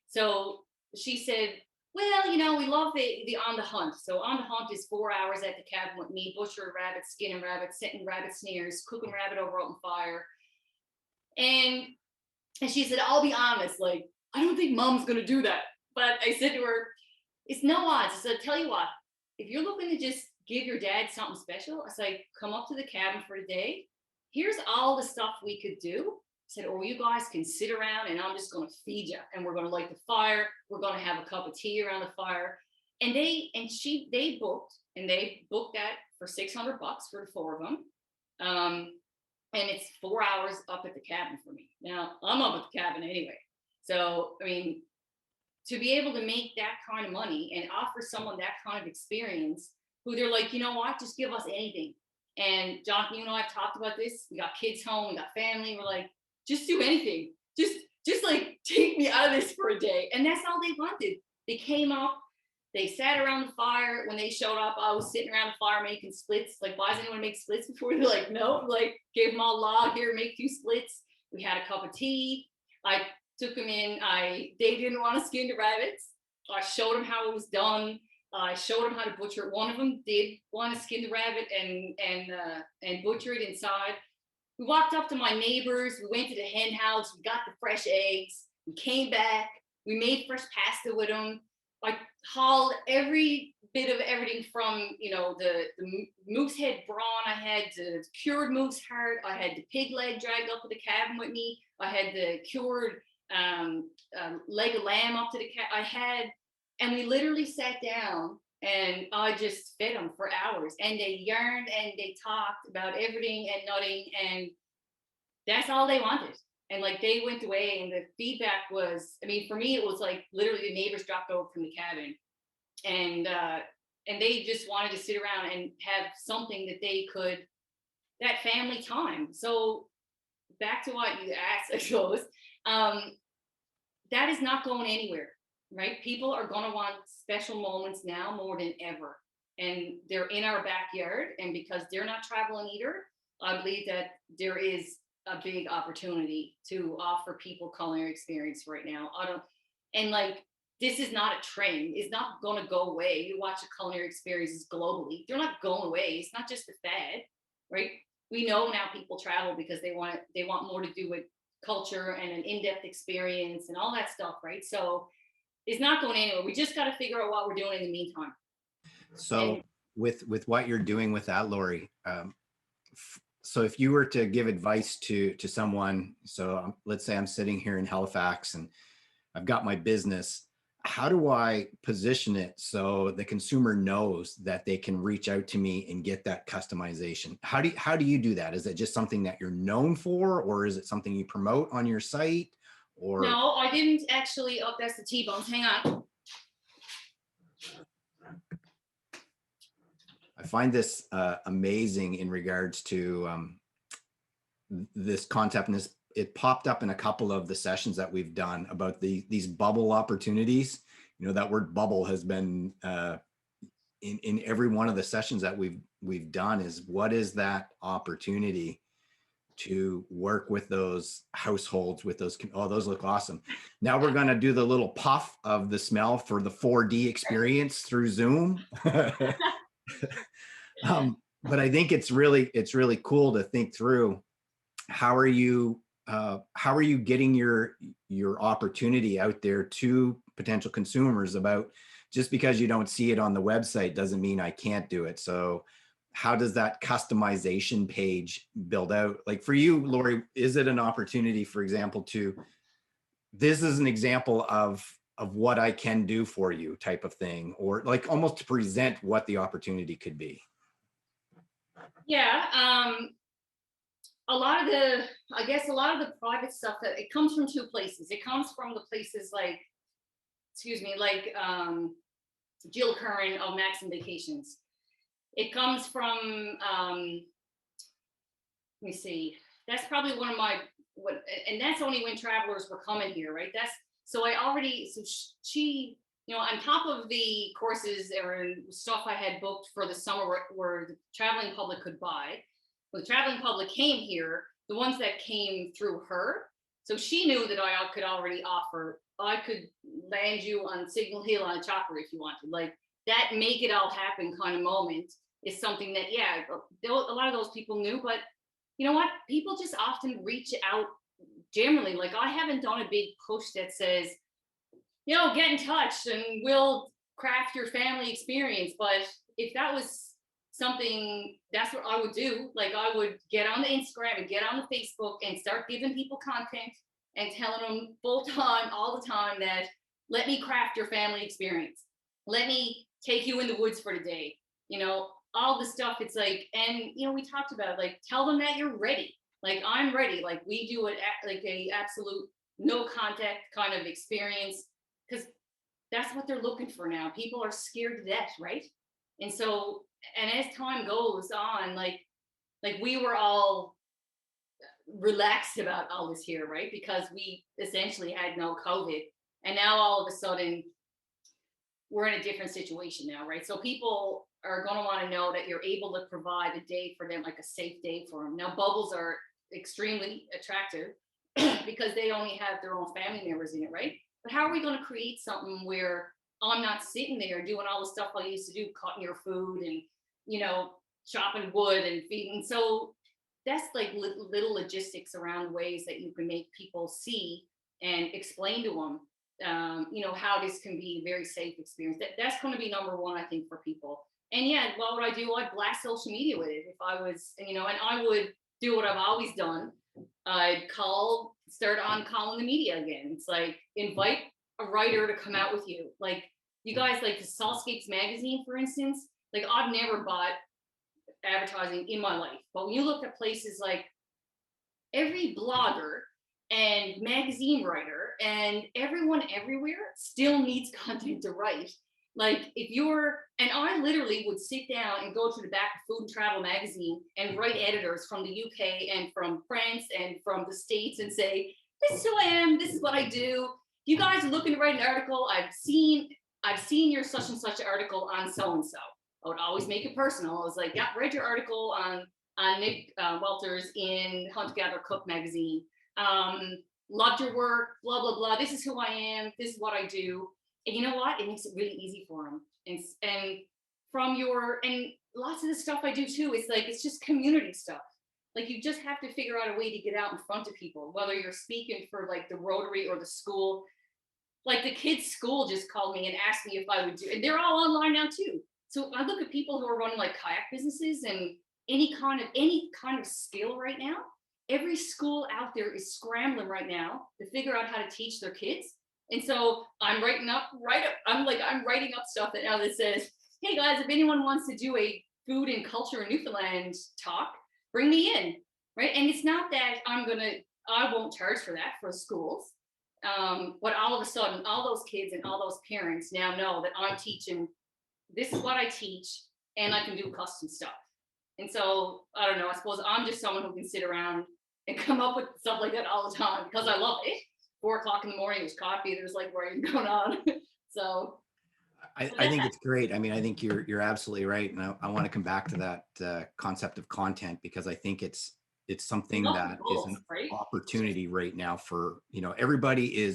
So she said, well, we love the On the Hunt. So On the Hunt is 4 hours at the cabin with me, butchering rabbits, skinning rabbits, setting rabbit snares, cooking rabbit over open fire. And she said, I'll be honest, I don't think mom's going to do that. But I said to her, it's no odds. I said, tell you what, if you're looking to just give your dad something special, I said, come up to the cabin for a day. Here's all the stuff we could do. I said, or you guys can sit around and I'm just going to feed you. And we're going to light the fire. We're going to have a cup of tea around the fire. And they booked that for $600 for the 4 of them. And it's 4 hours up at the cabin for me. Now, I'm up at the cabin anyway. So, I mean, to be able to make that kind of money and offer someone that kind of experience, who they're like, you know what, just give us anything. And Jonathan, I've talked about this. We got kids home, we got family. We're like, just do anything. Just take me out of this for a day. And that's all they wanted. They came up, they sat around the fire. When they showed up, I was sitting around the fire making splits. Why does anyone make splits before? They're like, no, gave them all log here, make 2 splits. We had a cup of tea. I took them in. They didn't want to skin the rabbits. I showed them how it was done. I showed them how to butcher it. One of them did want to skin the rabbit and butcher it inside. We walked up to my neighbors. We went to the hen house. We got the fresh eggs. We came back. We made fresh pasta with them. I hauled every bit of everything from, the moose head brawn. I had the cured moose heart. I had the pig leg dragged up to the cabin with me. I had the cured leg of lamb up to the cabin. And we literally sat down and I just fed them for hours, and they yearned and they talked about everything and nothing, and that's all they wanted. And they went away, and the feedback was, I mean, for me, it was literally the neighbors dropped over from the cabin, and they just wanted to sit around and have something that they could, that family time. So back to what you asked, I suppose, that is not going anywhere, right? People are going to want special moments now more than ever. And they're in our backyard. And because they're not traveling either, I believe that there is a big opportunity to offer people culinary experience right now. And like, this is not a trend. It's not going to go away. You watch the culinary experiences globally. They're not going away. It's not just a fad, right? We know now people travel because they want more to do with culture and an in-depth experience and all that stuff, right? So it's not going anywhere. We just got to figure out what we're doing in the meantime. So And with what you're doing with that, Lori, so if you were to give advice to someone, so let's say I'm sitting here in Halifax and I've got my business, how do I position it so the consumer knows that they can reach out to me and get that customization? How do you do that? Is it just something that you're known for, or is it something you promote on your site? Or no, I didn't actually. Oh, that's the T-bones. Hang on. I find this amazing in regards to this concept, and this, it popped up in a couple of the sessions that we've done about these bubble opportunities. You know, that word bubble has been in every one of the sessions that we've done. Is what is that opportunity to work with those households, with those, oh, those look awesome. Now we're going to do the little puff of the smell for the 4D experience through Zoom. But I think it's really cool to think through, how are you getting your opportunity out there to potential consumers about, just because you don't see it on the website doesn't mean I can't do it. So how does that customization page build out? Like for you, Lori, is it an opportunity, for example, this is an example of what I can do for you type of thing, or like almost to present what the opportunity could be? Yeah. A lot of the private stuff, that it comes from two places. It comes from the places like, Jill Curran of Maxim Vacations. It comes from, let me see, that's probably one of my, and that's only when travelers were coming here, right? She, on top of the courses or stuff I had booked for the summer where the traveling public could buy, when the traveling public came here, the ones that came through her, so she knew that I could already offer, I could land you on Signal Hill on a chopper if you wanted. Like that make it all happen kind of moment is something that, yeah, a lot of those people knew, but you know what? People just often reach out generally. Like I haven't done a big push that says, get in touch and we'll craft your family experience. But if that was something, that's what I would do. Like I would get on the Instagram and get on the Facebook and start giving people content and telling them full time, all the time, that let me craft your family experience. Let me take you in the woods for the day. All the stuff. It's like, and we talked about, like, tell them that you're ready. Like I'm ready. Like we do it like a absolute no contact kind of experience, because that's what they're looking for now. People are scared to death, right? And so, and as time goes on, like we were all relaxed about all this here, right? Because we essentially had no COVID, and now all of a sudden we're in a different situation now, right? So people are going to want to know that you're able to provide a day for them, like a safe day for them. Now bubbles are extremely attractive because they only have their own family members in it, right? But how are we going to create something where I'm not sitting there doing all the stuff I used to do, cutting your food and, chopping wood and feeding? So that's like little logistics around ways that you can make people see and explain to them, how this can be a very safe experience. That's going to be number one, I think, for people. And yeah, what would I do? I'd blast social media with it if I was, and I would do what I've always done. I'd start on calling the media again. It's like, invite a writer to come out with you. Like you guys, like the Saltscapes magazine, for instance, like I've never bought advertising in my life. But when you look at places like every blogger and magazine writer and everyone everywhere still needs content to write. Like and I literally would sit down and go to the back of Food and Travel magazine and write editors from the UK and from France and from the States and say, this is who I am, this is what I do. You guys are looking to write an article. I've seen your such and such article on so-and-so. I would always make it personal. I was like, yeah, read your article on Nick Welters in Hunt Gather Cook magazine. Loved your work, blah, blah, blah. This is who I am. This is what I do. And you know what? It makes it really easy for them. And lots of the stuff I do too, it's like, it's just community stuff. Like you just have to figure out a way to get out in front of people, whether you're speaking for like the Rotary or the school. Like the kids' school just called me and asked me if I would do, and they're all online now too. So I look at people who are running like kayak businesses and any kind of skill right now. Every school out there is scrambling right now to figure out how to teach their kids. And so I'm writing up stuff that now that says, hey guys, if anyone wants to do a food and culture in Newfoundland talk, bring me in, right? And it's not that I won't charge for that for schools. But all of a sudden, all those kids and all those parents now know that I'm teaching, this is what I teach, and I can do custom stuff. And so, I don't know, I suppose I'm just someone who can sit around and come up with stuff like that all the time because I love it. 4 o'clock in the morning, there's coffee, there's like writing going on. So. I think it's great. I mean, I think you're absolutely right. And I want to come back to that concept of content, because I think it's something that is an opportunity right now for, everybody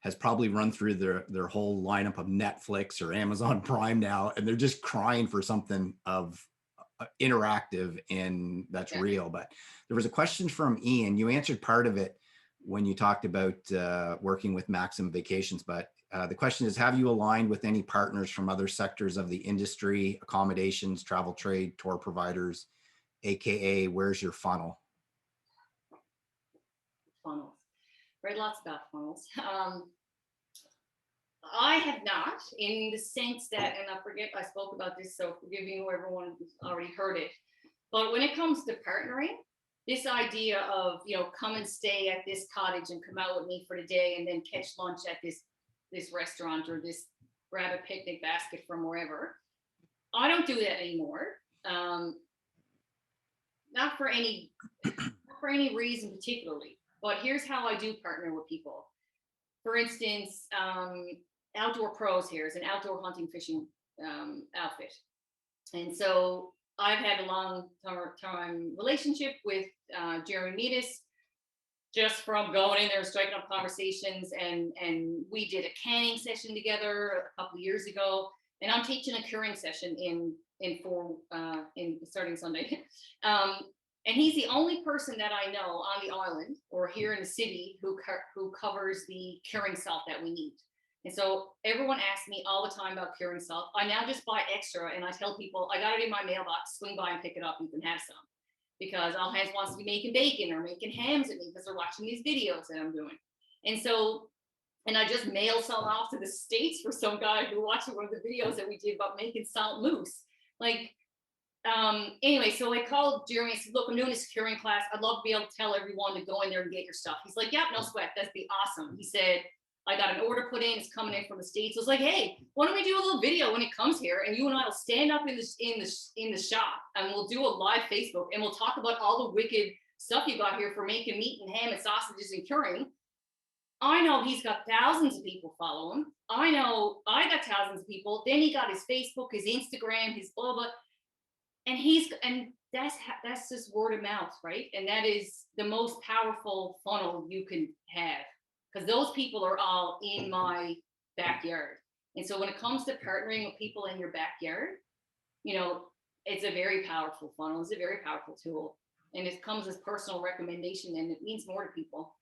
has probably run through their whole lineup of Netflix or Amazon Prime now, and they're just crying for something of interactive and that's real. But there was a question from Ian. You answered part of it when you talked about working with Maximum Vacations, but the question is, have you aligned with any partners from other sectors of the industry, accommodations, travel trade, tour providers, AKA where's your funnel? Funnels. Read lots about funnels. I have not, in the sense that, and I forget I spoke about this, so forgive me who everyone who's already heard it. But when it comes to partnering, this idea of, come and stay at this cottage and come out with me for the day and then catch lunch at this restaurant or this grab a picnic basket from wherever. I don't do that anymore. Not for any reason particularly, but here's how I do partner with people. For instance, Outdoor Pros here is an outdoor hunting fishing outfit. And so I've had a long time relationship with GMIST, just from going in there, striking up conversations, and we did a canning session together a couple of years ago, and I'm teaching a curing session in starting Sunday. And he's the only person that I know on the island or here in the city who covers the curing salt that we need. And so everyone asks me all the time about curing salt. I now just buy extra, and I tell people, I got it in my mailbox, swing by and pick it up, you can have some. Because all hands wants to be making bacon or making hams at me because they're watching these videos that I'm doing. And I just mail some off to the States for some guy who watched one of the videos that we did about making salt mousse. Anyway, so I called Jeremy and said, look, I'm doing this curing class. I'd love to be able to tell everyone to go in there and get your stuff. He's like, yep, no sweat. That'd be awesome. He said, I got an order put in. It's coming in from the States. I was like, hey, why don't we do a little video when it comes here, and you and I will stand up in the shop, and we'll do a live Facebook, and we'll talk about all the wicked stuff you got here for making meat and ham and sausages and curing. I know he's got thousands of people follow him. I know I got thousands of people. Then he got his Facebook, his Instagram, his blah blah, and that's just word of mouth, right? And that is the most powerful funnel you can have, because those people are all in my backyard. And so when it comes to partnering with people in your backyard, it's a very powerful funnel. It's a very powerful tool, and it comes as personal recommendation, and it means more to people.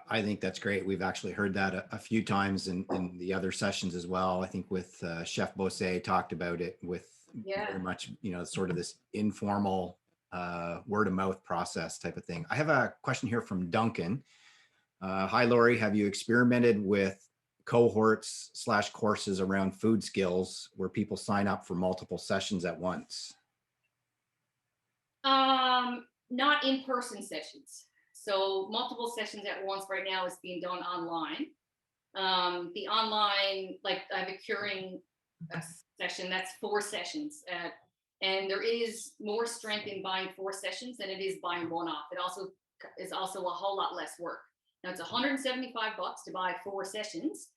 I think that's great. We've actually heard that a few times in the other sessions as well. I think with Chef Bosset talked about it with very much, sort of this informal word of mouth process type of thing. I have a question here from Duncan. Hi, Lori. Have you experimented with cohorts/courses around food skills where people sign up for multiple sessions at once? Not in-person sessions. So multiple sessions at once right now is being done online. The online, like I have a curing session, that's 4 sessions. And there is more strength in buying 4 sessions than it is buying one off. It also is also a whole lot less work. Now it's $175 to buy 4 sessions.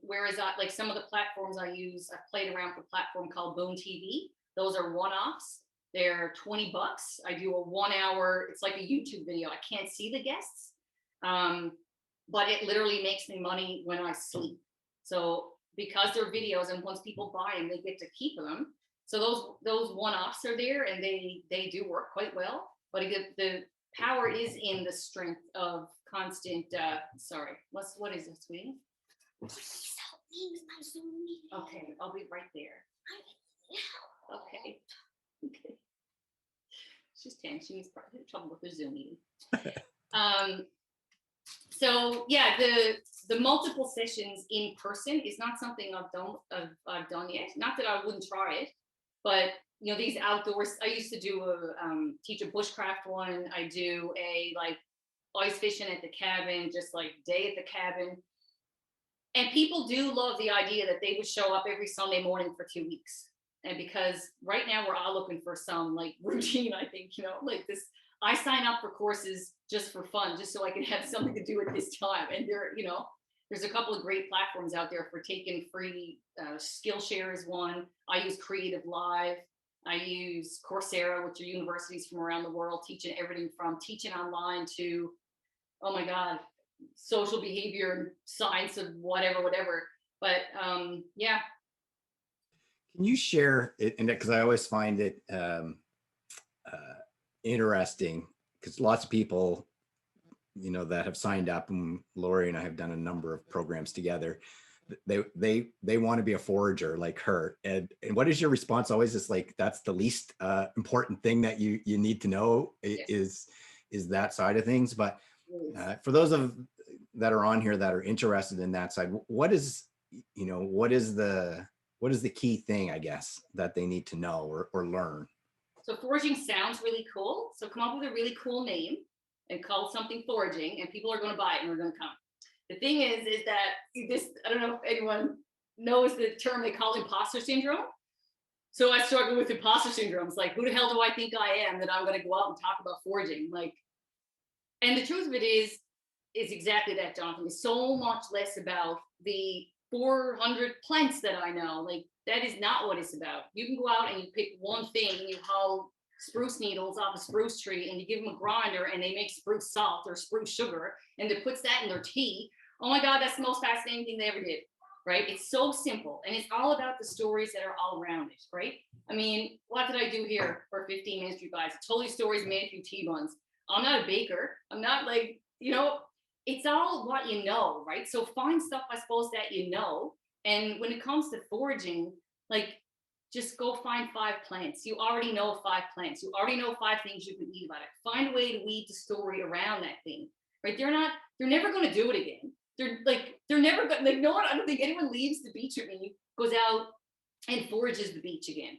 Whereas like some of the platforms I use, I've played around with a platform called Boom TV. Those are one-offs. They're $20. I do a 1 hour, it's like a YouTube video. I can't see the guests, but it literally makes me money when I sleep. So because they're videos, and once people buy them, they get to keep them. So those one-offs are there, and they do work quite well. But again, the power is in the strength of constant. Sorry, what is it, sweetie? Okay, I'll be right there. Okay. Okay. She's 10. She needs trouble with her Zoom meeting. So yeah, the multiple sessions in person is not something I've done yet. Not that I wouldn't try it, but you know, these outdoors. I used to do teach a bushcraft one. I do a like ice fishing at the cabin, just like day at the cabin. And people do love the idea that they would show up every Sunday morning for 2 weeks. And because right now we're all looking for some like routine, I think, you know, like this, I sign up for courses just for fun, just so I can have something to do at this time. And there, you know, there's a couple of great platforms out there for taking free. Skillshare is one. I use Creative Live. I use Coursera, which are universities from around the world, teaching everything from teaching online to, oh my God, social behavior, science of whatever. But yeah. Can you share it? And because I always find it interesting, because lots of people, you know, that have signed up, and Lori and I have done a number of programs together. They want to be a forager like her. And what is your response always? Is like, that's the least important thing that you need to know, is that side of things. But for those that are on here that are interested in that side, what is the key thing, I guess, that they need to know or learn? So foraging sounds really cool. So come up with a really cool name and call something foraging, and people are going to buy it and they're going to come. The thing is that this, I don't know if anyone knows the term they call imposter syndrome. So I struggle with imposter syndrome. It's like, who the hell do I think I am that I'm going to go out and talk about foraging? Like, and the truth of it is exactly that, Jonathan. It's so much less about the 400 plants that I know. Like, that is not what it's about. You can go out and you pick one thing and you haul spruce needles off a spruce tree and you give them a grinder and they make spruce salt or spruce sugar and it puts that in their tea. Oh my God, that's the most fascinating thing they ever did, right? It's so simple, and it's all about the stories that are all around it, right? I mean, what did I do here for 15 minutes, you guys? I told you stories, made a few tea buns. I'm not a baker. I'm not like, you know, it's all what you know, right? So find stuff, I suppose, that you know. And when it comes to foraging, like, just go find 5 plants. You already know 5 plants. You already know 5 things you can eat about it. Find a way to weave the story around that thing, right? They're never going to do it again. They're never going, like, no one, I don't think anyone leaves the beach with me, goes out and forages the beach again.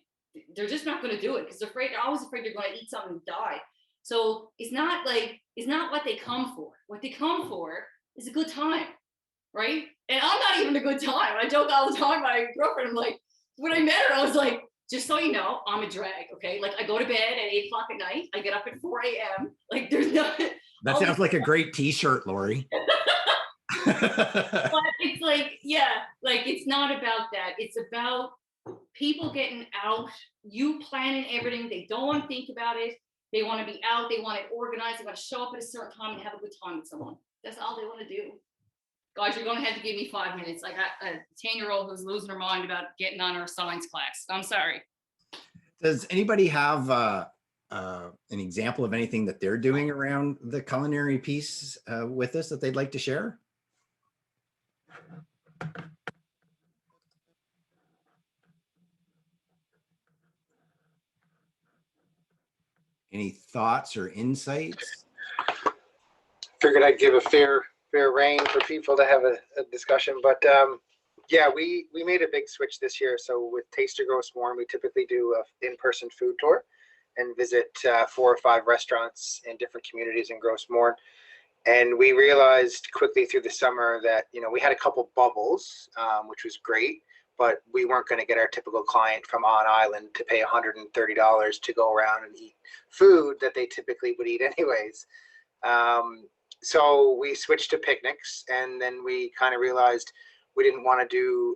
They're just not going to do it because they're always afraid they're going to eat something and die. So it's not what they come for. What they come for is a good time, right? And I'm not even a good time. I joke all the time with my girlfriend. I'm like, when I met her, I was like, just so you know, I'm a drag, okay? Like, I go to bed at 8 o'clock at night. I get up at 4 a.m. Like, there's nothing. That sounds like a great t-shirt, Lori. But it's like, yeah, like, it's not about that. It's about people getting out, you planning everything. They don't want to think about it. They want to be out. They want it organized. They want to show up at a certain time and have a good time with someone. That's all they want to do. Guys, you're going to have to give me 5 minutes. I got a 10-year-old who's losing her mind about getting on her science class. I'm sorry. Does anybody have an example of anything that they're doing around the culinary piece with us that they'd like to share? Any thoughts or insights? Figured I'd give a fair reign for people to have a discussion, but yeah, we made a big switch this year. So with Taste to Grow S'more, we typically do an in-person food tour and visit 4 or 5 restaurants in different communities in Grow S'more. And we realized quickly through the summer that, you know, we had a couple bubbles, which was great, but we weren't going to get our typical client from on island to pay $130 to go around and eat food that they typically would eat anyways. So we switched to picnics, and then we kind of realized we didn't want to do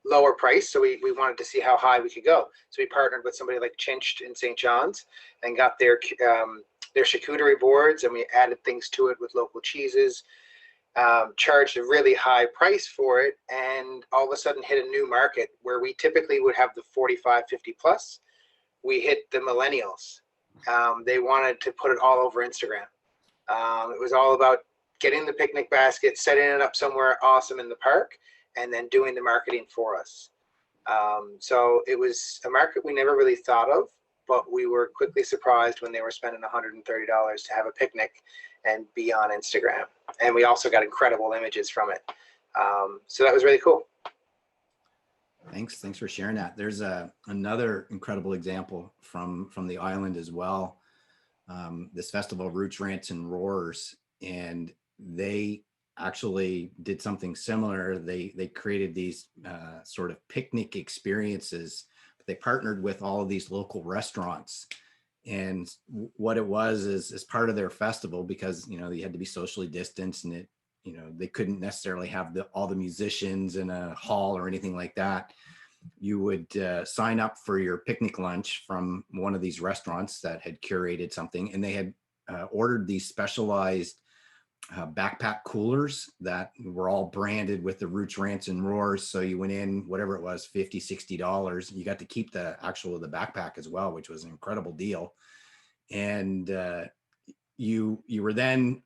lower price. So we wanted to see how high we could go. So we partnered with somebody like Chinched in St. John's and got their charcuterie boards, and we added things to it with local cheeses, charged a really high price for it, and all of a sudden hit a new market where we typically would have the 45, 50 plus. We hit the millennials. They wanted to put it all over Instagram. It was all about getting the picnic basket, setting it up somewhere awesome in the park, and then doing the marketing for us. So it was a market we never really thought of, but we were quickly surprised when they were spending $130 to have a picnic and be on Instagram. And we also got incredible images from it. So that was really cool. Thanks for sharing that. There's another incredible example from the island as well. This festival, Roots, Rants, and Roars, and they actually did something similar. They created these sort of picnic experiences. But they partnered with all of these local restaurants, and what it was is as part of their festival, because you had to be socially distanced, and it they couldn't necessarily have all the musicians in a hall or anything like that. You would sign up for your picnic lunch from one of these restaurants that had curated something, and they had ordered these specialized backpack coolers that were all branded with the Roots, Rants, and Roars. So you went in, whatever it was, $50, $60. You got to keep the backpack as well, which was an incredible deal. And you were then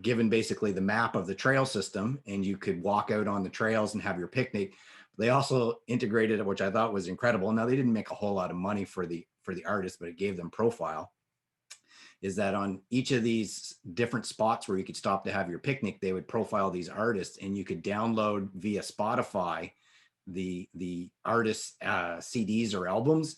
given basically the map of the trail system, and you could walk out on the trails and have your picnic. They also integrated it, which I thought was incredible. Now, they didn't make a whole lot of money for the artists, but it gave them profile. Is that on each of these different spots where you could stop to have your picnic, they would profile these artists, and you could download via Spotify the artists' CDs or albums.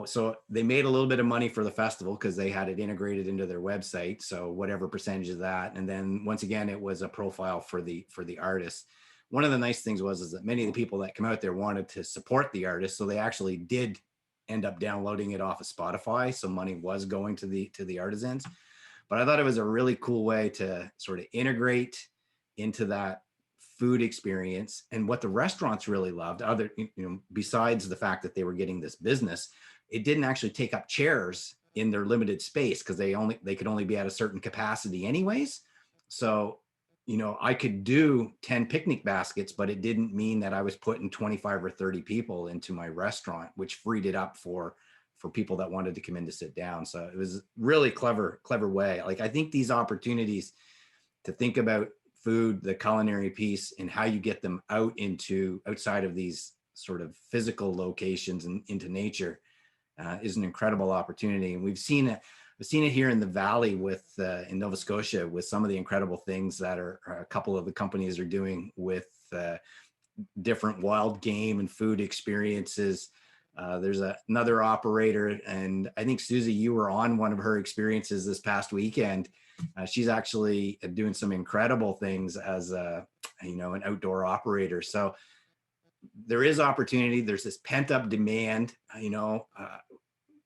So they made a little bit of money for the festival because they had it integrated into their website. So whatever percentage of that. And then once again, it was a profile for the artists. One of the nice things is that many of the people that come out there wanted to support the artists. So they actually did end up downloading it off of Spotify. So money was going to the artisans. But I thought it was a really cool way to sort of integrate into that food experience. And what the restaurants really loved, besides the fact that they were getting this business, it didn't actually take up chairs in their limited space because they could only be at a certain capacity anyways. So, I could do 10 picnic baskets, but it didn't mean that I was putting 25 or 30 people into my restaurant, which freed it up for people that wanted to come in to sit down. So it was really clever way. Like, I think these opportunities to think about food, the culinary piece, and how you get them outside of these sort of physical locations and into nature is an incredible opportunity. And we've seen it here in the Valley in Nova Scotia with some of the incredible things that a couple of the companies are doing with different wild game and food experiences. There's another operator, and I think Susie, you were on one of her experiences this past weekend. She's actually doing some incredible things as an outdoor operator. So there is opportunity. There's this pent up demand.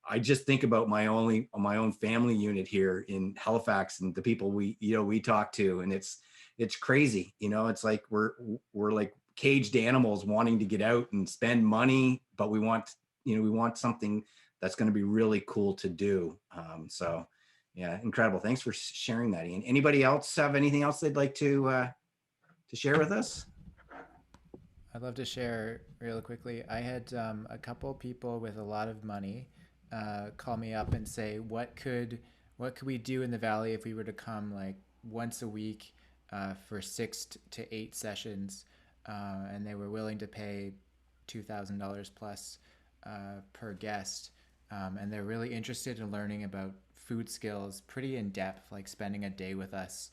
I just think about my own family unit here in Halifax and the people we talk to, and it's crazy. It's like we're like caged animals wanting to get out and spend money, but we want something that's going to be really cool to do. So yeah, incredible. Thanks for sharing that, Ian. Anybody else have anything else they'd like to share with us? I'd love to share real quickly. I had a couple people with a lot of money call me up and say, what could we do in the Valley if we were to come like once a week for 6 to 8 sessions, and they were willing to pay $2,000 plus per guest, and they're really interested in learning about food skills pretty in depth, like spending a day with us,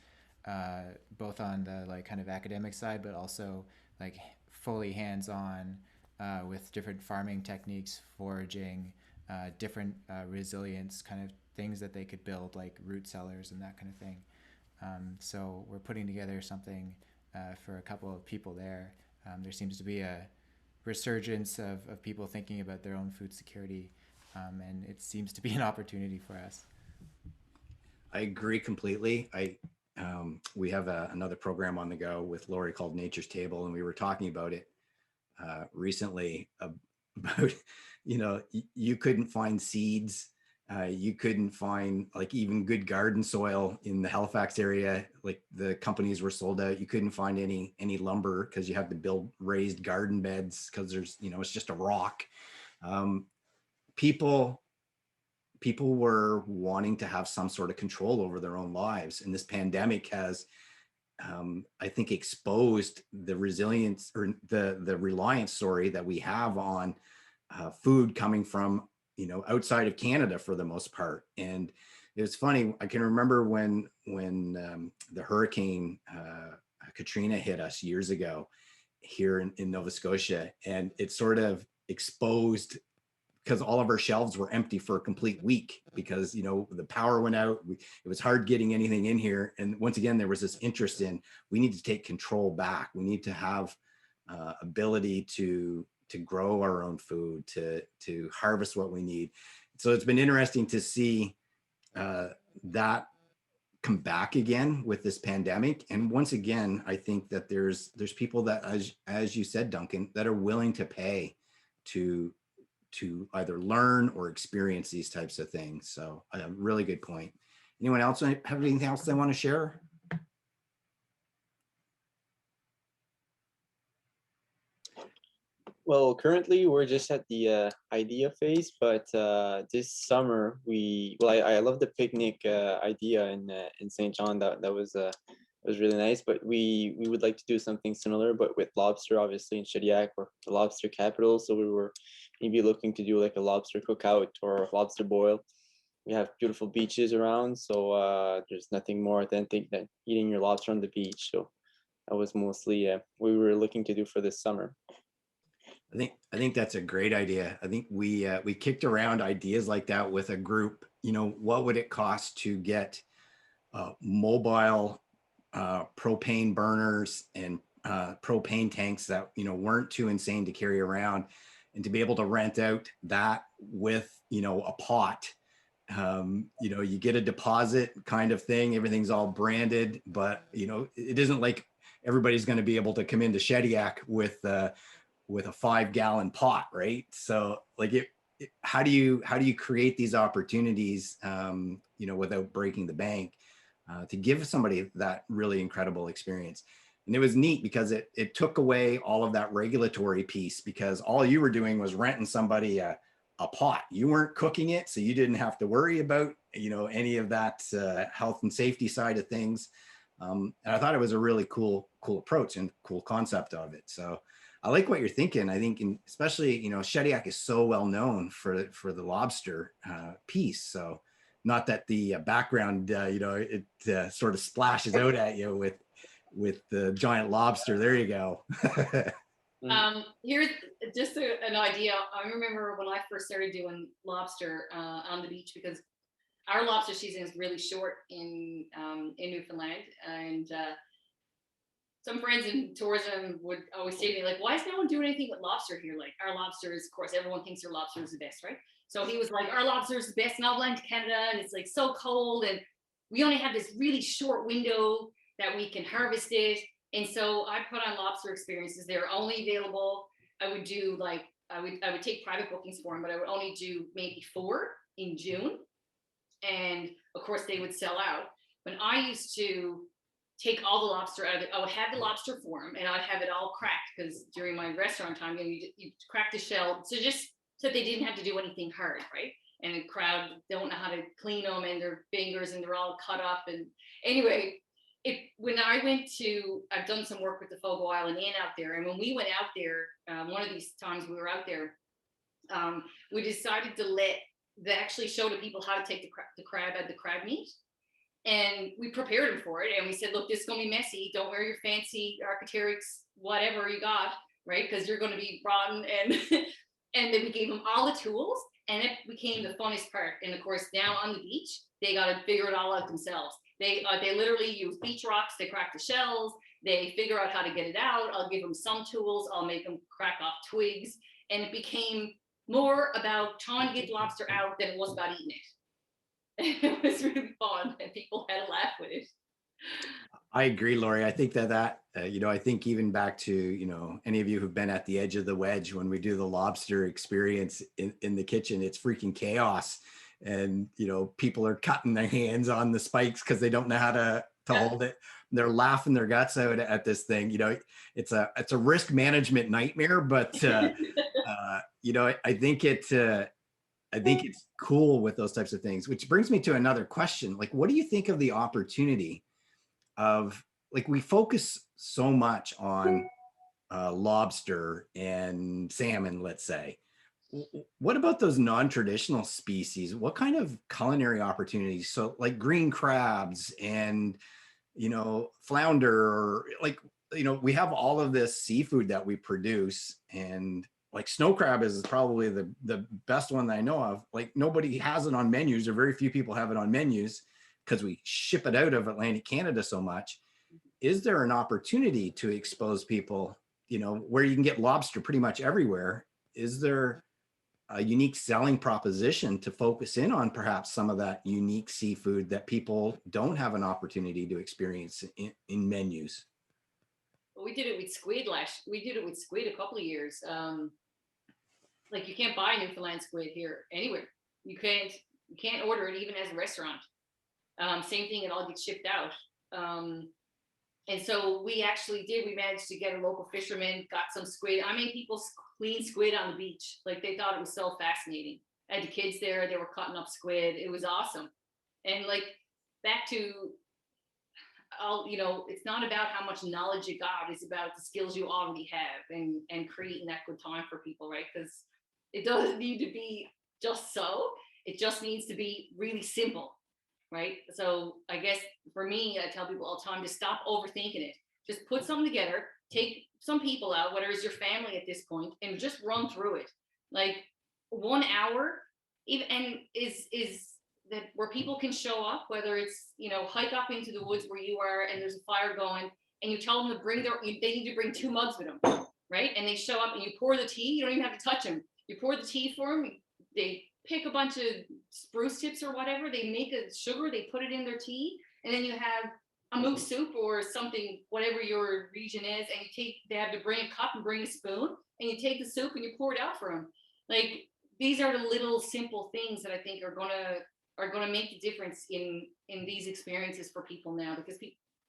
both on the like kind of academic side, but also like fully hands-on with different farming techniques, foraging, different resilience kind of things that they could build, like root cellars and that kind of thing. So we're putting together something for a couple of people there. There seems to be a resurgence of people thinking about their own food security, and it seems to be an opportunity for us. I agree completely. We have another program on the go with Lori called Nature's Table, and we were talking about it recently about, you couldn't find seeds. You couldn't find like even good garden soil in the Halifax area. Like the companies were sold out. You couldn't find any lumber because you had to build raised garden beds because there's, it's just a rock. Um, people were wanting to have some sort of control over their own lives, and this pandemic has, I think, exposed the resilience or the reliance, that we have on food coming from, outside of Canada for the most part. And it was funny. I can remember when the hurricane Katrina hit us years ago here in Nova Scotia, and it sort of exposed, because all of our shelves were empty for a complete week because, the power went out. It was hard getting anything in here. And once again, there was this interest in, we need to take control back. We need to have ability to grow our own food, to harvest what we need. So it's been interesting to see that come back again with this pandemic. And once again, I think that there's people that, as you said, Duncan, that are willing to pay to either learn or experience these types of things. So a really good point. Anyone else have anything else they want to share? Well, currently we're just at the idea phase, but this summer I love the picnic idea in St. John. That was really nice. But we would like to do something similar, but with lobster, obviously in Shediac, or the lobster capital. So we were maybe looking to do like a lobster cookout or a lobster boil. We have beautiful beaches around, so there's nothing more authentic than eating your lobster on the beach. So that was mostly what we were looking to do for this summer. I think that's a great idea. I think we kicked around ideas like that with a group. What would it cost to get mobile propane burners and propane tanks that weren't too insane to carry around, and to be able to rent out that with a pot. You get a deposit kind of thing. Everything's all branded, but it isn't like everybody's going to be able to come into Shediac with a 5-gallon pot, right? So like how do you create these opportunities, without breaking the bank, to give somebody that really incredible experience? And it was neat because it took away all of that regulatory piece, because all you were doing was renting somebody a pot. You weren't cooking it, so you didn't have to worry about any of that health and safety side of things. And I thought it was a really cool approach and cool concept of it. So I like what you're thinking. I think, especially, Shediac is so well known for the lobster piece. So not that the background, it sort of splashes out at you with the giant lobster. There you go. Here's just an idea. I remember when I first started doing lobster on the beach, because our lobster season is really short in Newfoundland, and some friends in tourism would always say to me, like, why is no one doing anything with lobster here? Like, our lobster is, of course, everyone thinks their lobster is the best, right? So he was like, our lobster is the best in all of Canada, and it's like so cold, and we only have this really short window that we can harvest it. And so I put on lobster experiences. They're only available. I would do like, I would take private bookings for them, but I would only do maybe 4 in June. And of course they would sell out. When I used to take all the lobster out of it, I would have the lobster form and I'd have it all cracked, because during my restaurant time, you crack the shell. So just so they didn't have to do anything hard, right? And the crowd don't know how to clean them, and their fingers, and they're all cut up. And anyway, when I went to, I've done some work with the Fogo Island Inn out there. And when we went out there, one of these times we were out there, we decided to actually show the people how to take the crab out of the crab meat. And we prepared them for it. And we said, look, this is going to be messy. Don't wear your fancy Arc'teryx, whatever you got, right? Because you're going to be rotten. And and then we gave them all the tools, and it became the funnest part. And of course, now on the beach, they got to figure it all out themselves. They literally use beach rocks. They crack the shells. They figure out how to get it out. I'll give them some tools. I'll make them crack off twigs. And it became more about trying to get lobster out than it was about eating it. It was really fun, and people had a laugh with it. I agree, Lori. I think that I think even back to, any of you who've been at the edge of the wedge when we do the lobster experience in the kitchen, it's freaking chaos. And, people are cutting their hands on the spikes because they don't know how to hold it. They're laughing their guts out at this thing. It's a risk management nightmare, but, I think it's cool with those types of things, which brings me to another question. Like, what do you think of the opportunity of, like, we focus so much on lobster and salmon, let's say. What about those non-traditional species? What kind of culinary opportunities? So like green crabs and, flounder, or like, we have all of this seafood that we produce, and like snow crab is probably the best one that I know of. Like nobody has it on menus, or very few people have it on menus because we ship it out of Atlantic Canada so much. Is there an opportunity to expose people, where you can get lobster pretty much everywhere? Is there a unique selling proposition to focus in on perhaps some of that unique seafood that people don't have an opportunity to experience in menus? We did it with squid we did it with squid a couple of years. Like you can't buy Newfoundland squid here anywhere. You can't order it even as a restaurant. Same thing, it all gets shipped out. And so we managed to get a local fisherman, got some squid. I made people clean squid on the beach. Like they thought it was so fascinating. I had the kids there, they were cutting up squid. It was awesome. And like back to it's not about how much knowledge you got, it's about the skills you already have, and creating that good time for people, right? Because it doesn't need to be just so, it just needs to be really simple, right? So I guess for me, I tell people all the time to stop overthinking it. Just put something together, take some people out, whether it's your family at this point, and just run through it. Like 1 hour, even, and is that where people can show up, whether it's, hike up into the woods where you are and there's a fire going, and you tell them to they need to bring 2 mugs with them, right? And they show up and you pour the tea, you don't even have to touch them. You pour the tea for them, they pick a bunch of spruce tips or whatever, they make a sugar, they put it in their tea, and then you have a moose soup or something, whatever your region is, and they have to bring a cup and bring a spoon, and you take the soup and you pour it out for them. Like these are the little simple things that I think are gonna make the difference in these experiences for people now, because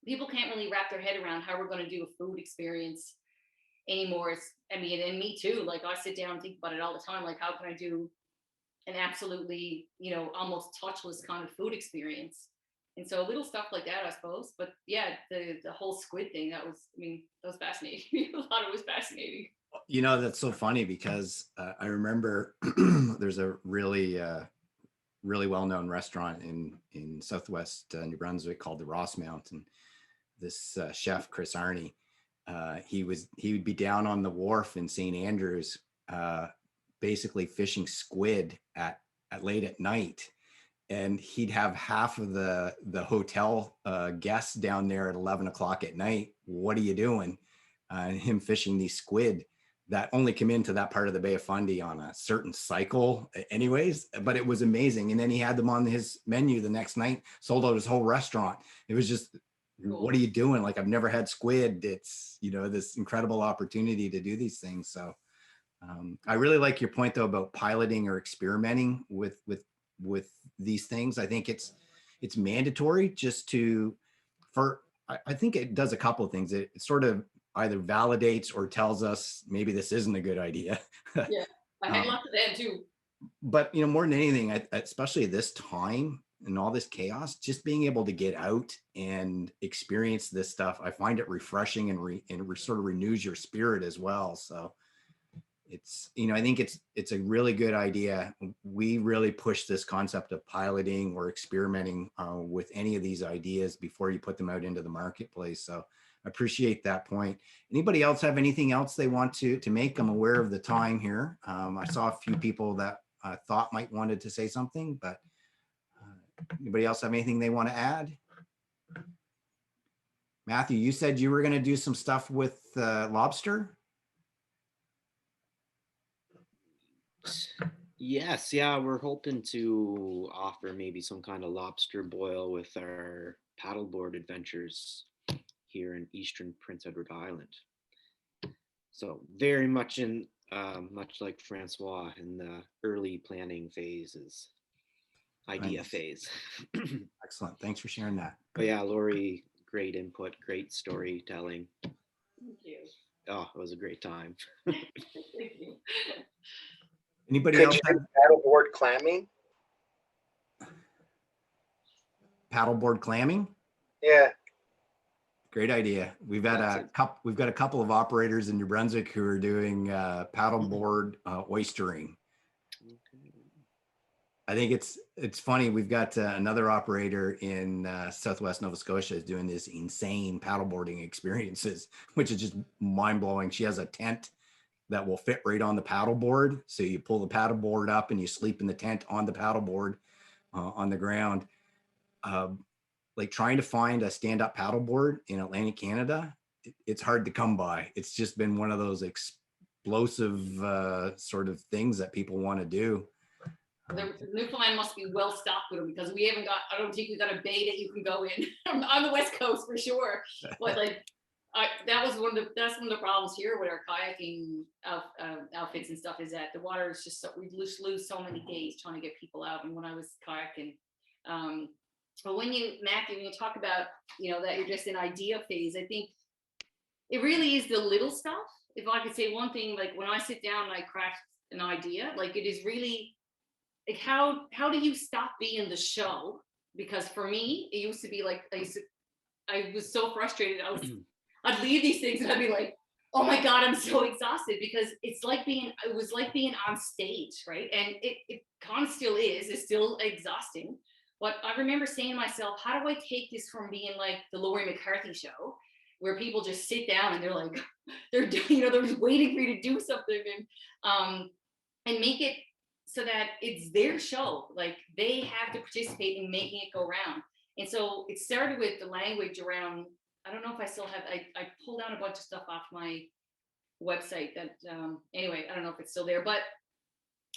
people can't really wrap their head around how we're going to do a food experience anymore. And me too, like I sit down and think about it all the time, like how can I do an absolutely, almost touchless kind of food experience? And so little stuff like that, I suppose. But yeah, the whole squid thing, that was fascinating. People thought it was fascinating. That's so funny because I remember there's a really well-known restaurant in Southwest New Brunswick called the Ross Mountain. This chef, Chris Arney, he would be down on the wharf in St. Andrews, basically fishing squid at late at night. And he'd have half of the hotel guests down there at 11 o'clock at night. What are you doing? And him fishing these squid that only come into that part of the Bay of Fundy on a certain cycle anyways, but it was amazing. And then he had them on his menu the next night, sold out his whole restaurant. It was just, cool. What are you doing? Like, I've never had squid. It's, this incredible opportunity to do these things. So I really like your point though, about piloting or experimenting with these things. I think it's mandatory just I think it does a couple of things. It sort of either validates or tells us maybe this isn't a good idea. Yeah, I had lots of that too. But more than anything, especially this time and all this chaos, just being able to get out and experience this stuff, I find it refreshing and sort of renews your spirit as well. So it's, I think it's a really good idea. We really push this concept of piloting or experimenting with any of these ideas before you put them out into the marketplace. So I appreciate that point. Anybody else have anything else they want to make? I'm aware of the time here. I saw a few people that I thought might wanted to say something, but anybody else have anything they want to add? Matthew, you said you were going to do some stuff with lobster. Yes, yeah, we're hoping to offer maybe some kind of lobster boil with our paddleboard adventures here in Eastern Prince Edward Island. So very much in, much like Francois, in the early planning phases, idea Nice. phase. Excellent. Thanks for sharing that. But yeah, Lori, great input, great storytelling. Thank you. Oh, it was a great time. Thank you. Anybody Could else you have do paddleboard clamming? paddleboard clamming? Yeah. Great idea. We've got a couple of operators in New Brunswick who are doing paddleboard oystering. I think it's funny. We've got another operator in Southwest Nova Scotia is doing this insane paddleboarding experiences, which is just mind blowing. She has a tent that will fit right on the paddleboard. So you pull the paddleboard up and you sleep in the tent on the paddleboard on the ground. Like trying to find a stand-up paddleboard in Atlantic Canada, it's hard to come by. It's just been one of those explosive sort of things that people want to do. Newfoundland must be well stocked with them because we haven't got, I don't think we got a bay that you can go in on the West Coast for sure. But like, that's one of the problems here with our kayaking outfits and stuff, is that the water is just so, we lose so many days trying to get people out. And when I was kayaking, but when you, Matthew, when you talk about, that you're just in idea phase, I think it really is the little stuff. If I could say one thing, like when I sit down and I craft an idea, like it is really like, how do you stop being the show? Because for me, it used to be like, I was so frustrated. I'd leave these things and I'd be like, oh my God, I'm so exhausted, because it was like being on stage, right? And it kind of still is, it's still exhausting. But I remember saying to myself, how do I take this from being like the Laurie McCarthy show, where people just sit down and they're like, they're just waiting for you to do something, and make it so that it's their show. Like they have to participate in making it go round. And so it started with the language around, I don't know if I still have, I pulled down a bunch of stuff off my website that, anyway, I don't know if it's still there, but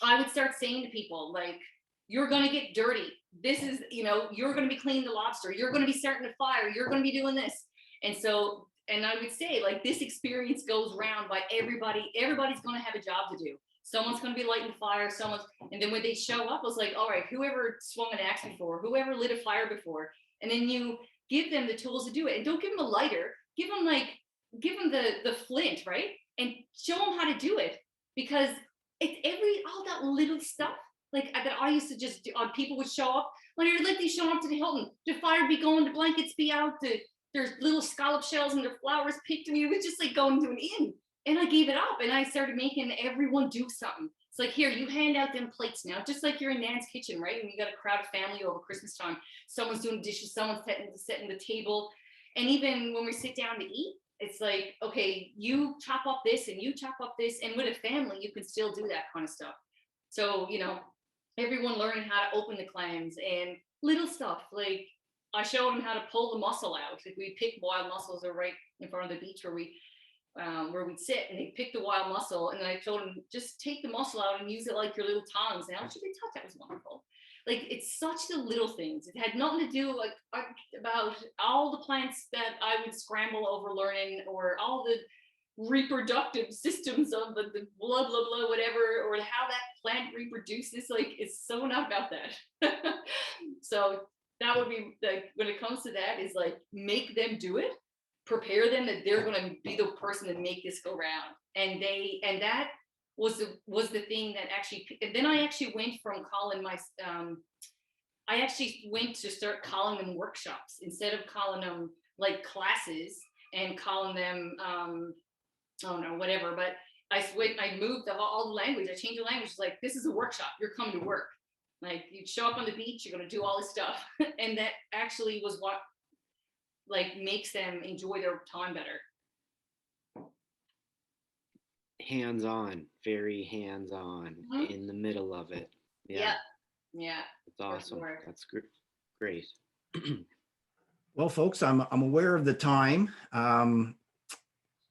I would start saying to people like, you're going to get dirty. This is, you're going to be cleaning the lobster. You're going to be starting a fire. You're going to be doing this. And so, and I would say like, this experience goes round by everybody. Everybody's going to have a job to do. Someone's going to be lighting the fire. And then when they show up, I was like, all right, whoever swung an axe before, whoever lit a fire before, and then you give them the tools to do it. And don't give them a lighter. Give them the flint, right? And show them how to do it, because it's all that little stuff. Like that I used to just do, people would show up, when you're like, they show up to the Hilton, the fire be going, the blankets be out, there's little scallop shells and their flowers picked. It was just like going to an inn. And I gave it up and I started making everyone do something. It's like, here, you hand out them plates now, just like you're in Nan's kitchen, right? And you got a crowd of family over Christmas time. Someone's doing dishes, someone's setting the table. And even when we sit down to eat, it's like, okay, you chop up this and you chop up this. And with a family, you can still do that kind of stuff. So, everyone learning how to open the clams and little stuff. Like I showed them how to pull the mussel out. Like we pick wild mussels are right in front of the beach where we'd sit, and they pick the wild mussel, and then I told them, just take the mussel out and use it like your little tongs. And actually they thought that was wonderful. Like it's such the little things. It had nothing to do like about all the plants that I would scramble over learning, or all the reproductive systems of the blah blah blah whatever, or how that plant reproduces. Like it's so not about that. So that would be like, when it comes to that, is like, make them do it, prepare them that they're going to be the person to make this go round. And that was the thing that actually, and then I actually went from calling I actually went to start calling them workshops instead of calling them like classes and calling them whatever. But I moved all the language. I changed the language. It's like, this is a workshop. You're coming to work. Like you show up on the beach, you're going to do all this stuff. And that actually was what like makes them enjoy their time better. Hands-on, very hands-on, in the middle of it. Yeah. That's awesome. Sure. That's great. Well, folks, I'm aware of the time.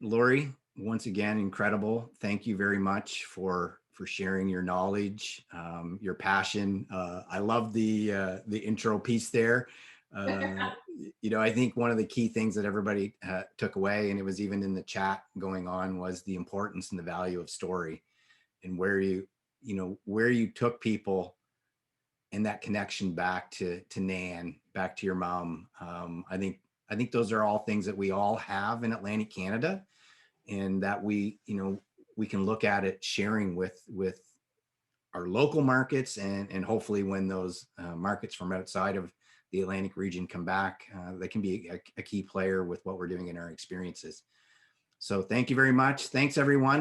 Lori, once again, incredible. Thank you very much for sharing your knowledge, your passion. I love the intro piece there. You know, I think one of the key things that everybody took away, and it was even in the chat going on, was the importance and the value of story, and where where you took people and that connection back to Nan, back to your mom. I think those are all things that we all have in Atlantic Canada, and that we can look at it sharing with our local markets, and hopefully when those markets from outside of the Atlantic region come back, they can be a key player with what we're doing in our experiences. So thank you very much. Thanks everyone.